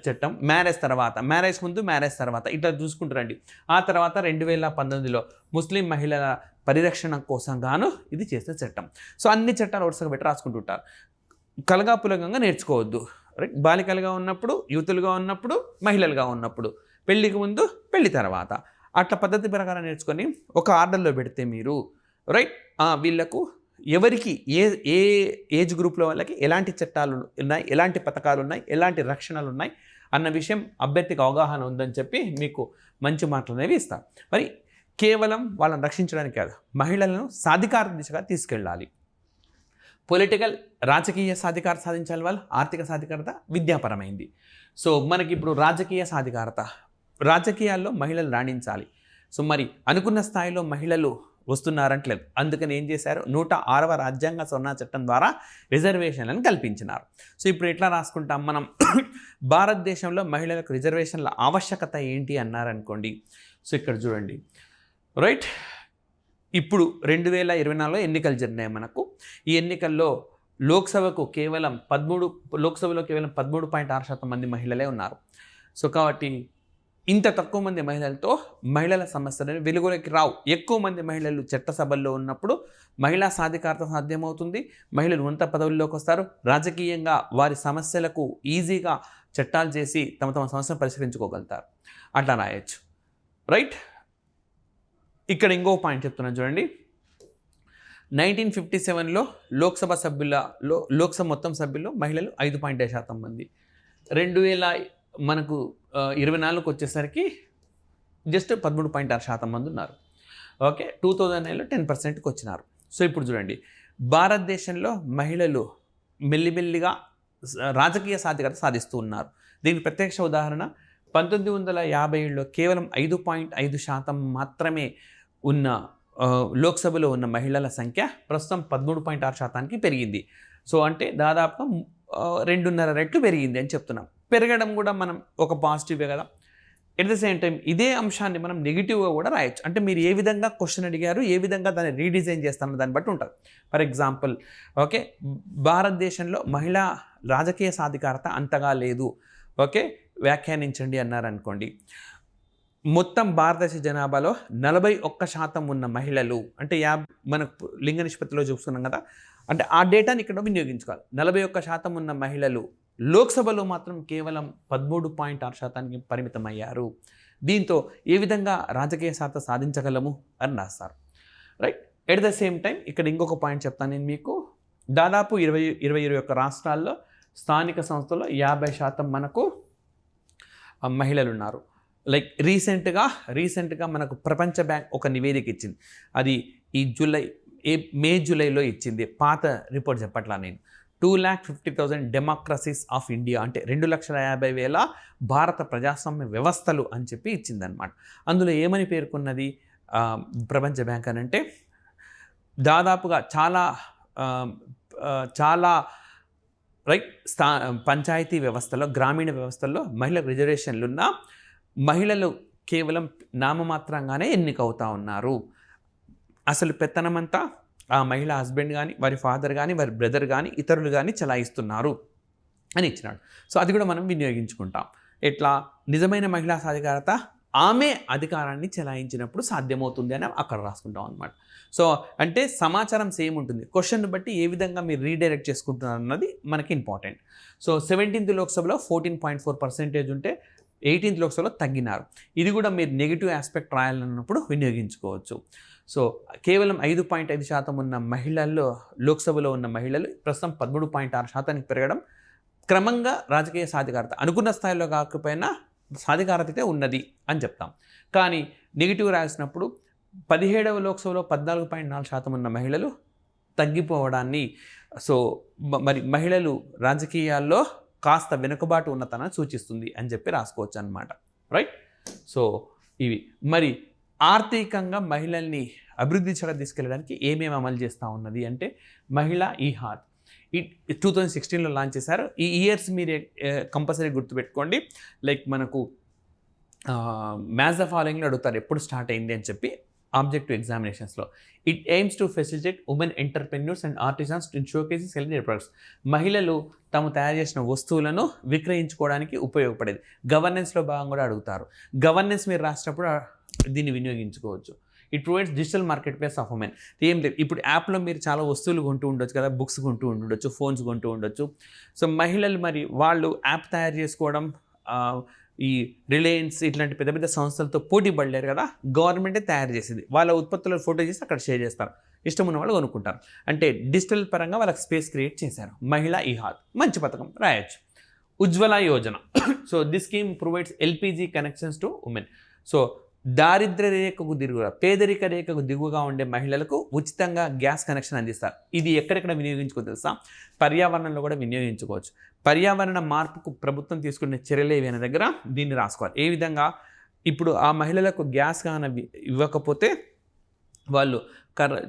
చట్టం, మ్యారేజ్ ముందు మ్యారేజ్ తర్వాత ఇట్లా చూసుకుంటారండి. ఆ తర్వాత 2019లో ముస్లిం మహిళల పరిరక్షణ కోసం గాను ఇది చేసే చట్టం. సో అన్ని చట్టాలు వరుసగా పెట్టి రాసుకుంటుంటారు. కలగాపులగంగా నేర్చుకోవద్దు, రైట్? బాలికలుగా ఉన్నప్పుడు, యూతులుగా ఉన్నప్పుడు, మహిళలుగా ఉన్నప్పుడు, పెళ్ళికి ముందు, పెళ్లి తర్వాత, అట్లా పద్ధతి ప్రకారం నేర్చుకొని ఒక ఆర్డర్లో పెడితే మీరు, రైట్, వీళ్ళకు ఎవరికి ఏ ఏజ్ గ్రూప్లో వాళ్ళకి ఎలాంటి చట్టాలు ఉన్నాయి, ఎలాంటి పథకాలు ఉన్నాయి, ఎలాంటి రక్షణలు ఉన్నాయి అన్న విషయం అభ్యర్థికి అవగాహన ఉందని చెప్పి మీకు మంచి మార్కులు అనేవి ఇస్తారు. మరి కేవలం వాళ్ళని రక్షించడానికి కాదు, మహిళలను సాధికార దిశగా తీసుకెళ్ళాలి. రాజకీయ సాధికారత సాధించాలి, వాళ్ళు ఆర్థిక సాధికారత విద్యాపరమైంది. సో మనకి ఇప్పుడు రాజకీయ సాధికారత, రాజకీయాల్లో మహిళలు రాణించాలి. సో మరి అనుకున్న స్థాయిలో మహిళలు వస్తున్నారంటలేదు. అందుకని ఏం చేశారు, 106వ రాజ్యాంగ సవరణ చట్టం ద్వారా రిజర్వేషన్లను కల్పించినారు. సో ఇప్పుడు ఎట్లా రాసుకుంటాం మనం, భారతదేశంలో మహిళలకు రిజర్వేషన్ల ఆవశ్యకత ఏంటి అన్నారనుకోండి. సో ఇక్కడ చూడండి, రైట్, ఇప్పుడు 2024లో ఎన్నికలు జరిగినాయి మనకు. ఈ ఎన్నికల్లో లోక్సభలో కేవలం 13.6% మంది మహిళలే ఉన్నారు. సో కాబట్టి ఇంత తక్కువ మంది మహిళలతో మహిళల సమస్యలను వెలుగులోకి రావు. ఎక్కువ మంది మహిళలు చట్టసభల్లో ఉన్నప్పుడు మహిళా సాధికారత సాధ్యమవుతుంది. మహిళలు ఉన్నత పదవుల్లోకి వస్తారు. రాజకీయంగా వారి సమస్యలకు ఈజీగా చట్టాలు చేసి తమ సమస్యను పరిష్కరించుకోగలుగుతారు. అట్లా రాయొచ్చు, రైట్? ఇక్కడ ఇంకో పాయింట్ చెప్తున్నాను చూడండి. 1957లో లోక్సభ మొత్తం సభ్యుల్లో మహిళలు 5.5% మంది. 2024 వచ్చేసరికి జస్ట్ 13.6% మంది ఉన్నారు. ఓకే, 2009లో 10%కి వచ్చినారు. సో ఇప్పుడు చూడండి, భారతదేశంలో మహిళలు మెల్లిమెల్లిగా రాజకీయ సాధికారత సాధిస్తూ ఉన్నారు. దీనికి ప్రత్యక్ష ఉదాహరణ 1957లో కేవలం 5.5% మాత్రమే ఉన్న లోక్సభలో ఉన్న మహిళల సంఖ్య ప్రస్తుతం 13.6%కి పెరిగింది. సో అంటే దాదాపుగా 2.5 రెట్లు పెరిగింది అని చెప్తున్నాం. పెరగడం కూడా మనం ఒక పాజిటివే కదా. ఎట్ ద సేమ్ టైం ఇదే అంశాన్ని మనం నెగిటివ్గా కూడా రాయొచ్చు. అంటే మీరు ఏ విధంగా క్వశ్చన్ అడిగారు, ఏ విధంగా దాన్ని రీడిజైన్ చేస్తారన్న దాన్ని బట్టి ఉంటుంది. ఫర్ ఎగ్జాంపుల్, ఓకే, భారతదేశంలో మహిళా రాజకీయ సాధికారత అంతగా లేదు, ఓకే, వ్యాఖ్యానించండి అన్నారనుకోండి. మొత్తం భారతదేశ జనాభాలో 41% ఉన్న మహిళలు, అంటే మనకు లింగ నిష్పత్తిలో చూస్తున్నాం కదా, అంటే ఆ డేటాని ఇక్కడ వినియోగించుకోవాలి. 41% ఉన్న మహిళలు లోక్సభలో మాత్రం కేవలం 13.6%కి పరిమితమయ్యారు. దీంతో ఏ విధంగా రాజకీయ సాధ సాధించగలము అని రాస్తారు. Right. At the same time ఇక్కడ ఇంకొక పాయింట్ చెప్తాను నేను మీకు. దాదాపు 21 రాష్ట్రాల్లో స్థానిక సంస్థల్లో 50% మనకు మహిళలు ఉన్నారు. లైక్ రీసెంట్గా మనకు ప్రపంచ బ్యాంక్ ఒక నివేదిక ఇచ్చింది. అది ఈ మే జూలైలో ఇచ్చింది. పాత రిపోర్ట్ చెప్పట్లా నేను. 2,50,000 డెమోక్రసీస్ ఆఫ్ ఇండియా, అంటే 2,50,000 భారత ప్రజాస్వామ్య వ్యవస్థలు అని చెప్పి ఇచ్చిందనమాట. అందులో ఏమని పేర్కొన్నది ప్రపంచ బ్యాంక్ అని అంటే, దాదాపుగా చాలా పంచాయతీ వ్యవస్థలో, గ్రామీణ వ్యవస్థల్లో మహిళలకు రిజర్వేషన్లు ఉన్న మహిళలు కేవలం నామమాత్రంగానే ఎన్నికవుతా ఉన్నారు. అసలు పెత్తనమంతా ఆ మహిళ హస్బెండ్ కానీ, వారి ఫాదర్ కానీ, వారి బ్రదర్ కానీ, ఇతరులు కానీ చలాయిస్తున్నారు అని ఇచ్చినాడు. సో అది కూడా మనం వినియోగించుకుంటాం. ఎట్లా నిజమైన మహిళా సాధికారత ఆమె అధికారాన్ని చెలాయించినప్పుడు సాధ్యమవుతుంది అని అక్కడ రాసుకుంటాం అనమాట. సో అంటే సమాచారం సేమ్ ఉంటుంది, క్వశ్చన్ బట్టి ఏ విధంగా మీరు రీడైరెక్ట్ చేసుకుంటున్నారు అన్నది మనకి ఇంపార్టెంట్. సో 17th లోక్సభలో 14.4% ఉంటే 18th లోక్సభలో తగ్గినారు. ఇది కూడా మీరు నెగిటివ్ ఆస్పెక్ట్ రాయాలన్నప్పుడు వినియోగించుకోవచ్చు. సో కేవలం 5.5% ఉన్న మహిళల్లో, లోక్సభలో ఉన్న మహిళలు ప్రస్తుతం 13.6%కి పెరగడం, క్రమంగా రాజకీయ సాధికారత అనుకున్న స్థాయిలో కాకపోయినా సాధికారత అయితే ఉన్నది అని చెప్తాం. కానీ నెగిటివ్ రాసినప్పుడు 17వ లోక్సభలో 14.4% ఉన్న మహిళలు తగ్గిపోవడాన్ని, సో మరి మహిళలు రాజకీయాల్లో కాస్త వెనుకబాటు ఉన్నతనాన్ని సూచిస్తుంది అని చెప్పి రాసుకోవచ్చు అన్నమాట. రైట్. సో ఇవి మరి ఆర్థికంగా మహిళల్ని అభివృద్ధి దిశగా తీసుకెళ్ళడానికి ఏమేమి అమలు చేస్తూ ఉన్నది అంటే, మహిళా ఈ-హాత్ 2016లో లాంచ్ చేశారు. ఈ ఇయర్స్ మీరు కంపల్సరీ గుర్తుపెట్టుకోండి. లైక్ మనకు మ్యాథ్స్ ద ఫాలోయింగ్లో అడుగుతారు ఎప్పుడు స్టార్ట్ అయింది అని చెప్పి ఆబ్జెక్టివ్ ఎగ్జామినేషన్స్లో. It aims to facilitate women entrepreneurs and artisans to showcase sell their products. మహిళలు తాము తయారు చేసిన వస్తువులను విక్రయించుకోవడానికి ఉపయోగపడేది. గవర్నెన్స్లో భాగంగా కూడా అడుగుతారు. గవర్నెన్స్ మీరు రాసినప్పుడు దీన్ని వినియోగించుకోవచ్చు. It provides digital marketplace of women. ఏం లేదు, ఇప్పుడు యాప్లో మీరు చాలా వస్తువులు కొంటూ ఉండొచ్చు కదా, బుక్స్ కొంటూ ఉండొచ్చు, ఫోన్స్ కొంటూ ఉండొచ్చు. సో మహిళలు మరి వాళ్ళు యాప్ తయారు చేసుకోవడం, ఈ రిలయన్స్ ఇట్లాంటి పెద్ద పెద్ద సంస్థలతో పోటీ పడలేరు కదా, గవర్నమెంటే తయారు చేసింది. వాళ్ళ ఉత్పత్తుల ఫోటో చేసి అక్కడ షేర్ చేస్తారు, ఇష్టం ఉన్న వాళ్ళు కొనుక్కుంటారు. అంటే డిజిటల్ పరంగా వాళ్ళకి స్పేస్ క్రియేట్ చేశారు. మహిళా ఈ-హాత్ మంచి పథకం రాయొచ్చు. Ujjwala Yojana. So this scheme provides LPG connections to women. So దారిద్ర్య రేఖకు దిగువ, పేదరిక రేఖకు దిగువగా ఉండే మహిళలకు ఉచితంగా గ్యాస్ కనెక్షన్ అందిస్తారు. ఇది ఎక్కడెక్కడ వినియోగించుకో తెలుసా? పర్యావరణంలో కూడా వినియోగించుకోవచ్చు. పర్యావరణ మార్పుకు ప్రభుత్వం తీసుకునే చర్యలు ఏవైనా దగ్గర దీన్ని రాసుకోవాలి. ఏ విధంగా? ఇప్పుడు ఆ మహిళలకు గ్యాస్ కానీ ఇవ్వకపోతే వాళ్ళు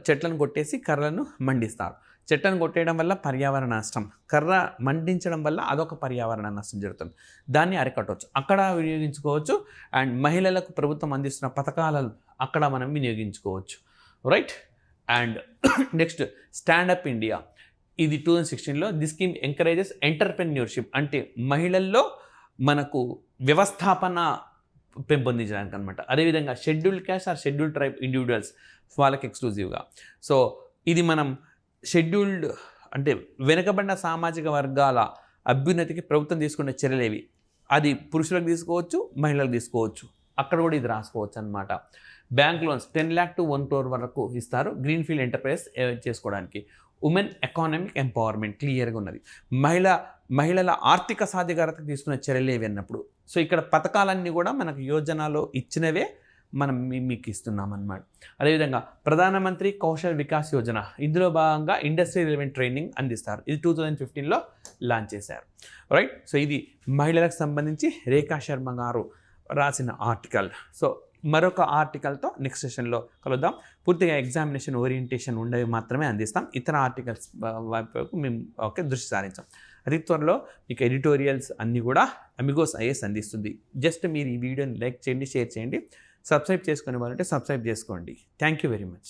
చెట్లను కొట్టేసి కర్రలను మండిస్తారు. చెట్లను కొట్టేయడం వల్ల పర్యావరణ నష్టం, కర్ర మండించడం వల్ల అదొక పర్యావరణ నష్టం జరుగుతుంది. దాన్ని అరికట్టవచ్చు, అక్కడ వినియోగించుకోవచ్చు. అండ్ మహిళలకు ప్రభుత్వం అందిస్తున్న పథకాలను అక్కడ మనం వినియోగించుకోవచ్చు. Right. And next stand up India. ఇది 2016లో. దిస్ స్కీమ్ ఎంకరేజెస్ ఎంటర్ప్రెన్యూర్షిప్, అంటే మహిళల్లో మనకు వ్యవస్థాపన పెంపొందించడానికి అనమాట. అదేవిధంగా scheduled caste or scheduled tribe individuals వాళ్ళకి ఎక్స్క్లూజివ్గా. సో ఇది మనం షెడ్యూల్డ్ అంటే వెనుకబడిన సామాజిక వర్గాల అభ్యున్నతికి ప్రభుత్వం తీసుకునే చర్యలేవి. అది పురుషులకు తీసుకోవచ్చు, మహిళలకు తీసుకోవచ్చు. అక్కడ కూడా ఇది రాసుకోవచ్చు అనమాట. Bank loans 10 lakh to 1 crore వరకు ఇస్తారు గ్రీన్ఫీల్డ్ ఎంటర్ప్రైజ్ చేసుకోవడానికి. ఉమెన్ ఎకానమిక్ ఎంపవర్మెంట్ క్లియర్గా ఉన్నది. మహిళల ఆర్థిక సాధికారతకు తీసుకునే చర్యలు ఏవి అన్నప్పుడు. సో ఇక్కడ పథకాలన్నీ కూడా మనకు యోజనలో ఇచ్చినవే మనం మీకు ఇస్తున్నాం అన్నమాట. అదేవిధంగా ప్రధానమంత్రి కౌశల్ వికాస్ యోజన, ఇందులో భాగంగా ఇండస్ట్రీ రిలవెంట్ ట్రైనింగ్ అందిస్తారు. ఇది 2015లో లాంచ్ చేశారు. రైట్. సో ఇది మహిళలకు సంబంధించి రేఖా శర్మ గారు రాసిన ఆర్టికల్. సో మరొక ఆర్టికల్తో నెక్స్ట్ సెషన్లో కలుద్దాం. పూర్తిగా ఎగ్జామినేషన్ ఓరియంటేషన్ ఉండేవి మాత్రమే అందిస్తాం. ఇతర ఆర్టికల్స్ వైపు మేము దృష్టి సారించాం. అతి త్వరలో మీకు ఎడిటోరియల్స్ అన్నీ కూడా అమిగోస్ ఐఏఎస్ అందిస్తుంది. జస్ట్ మీరు ఈ వీడియోని లైక్ చేయండి, షేర్ చేయండి. సబ్స్క్రైబ్ చేసుకునే వాళ్ళంటే సబ్స్క్రైబ్ చేసుకోండి. Thank you very much.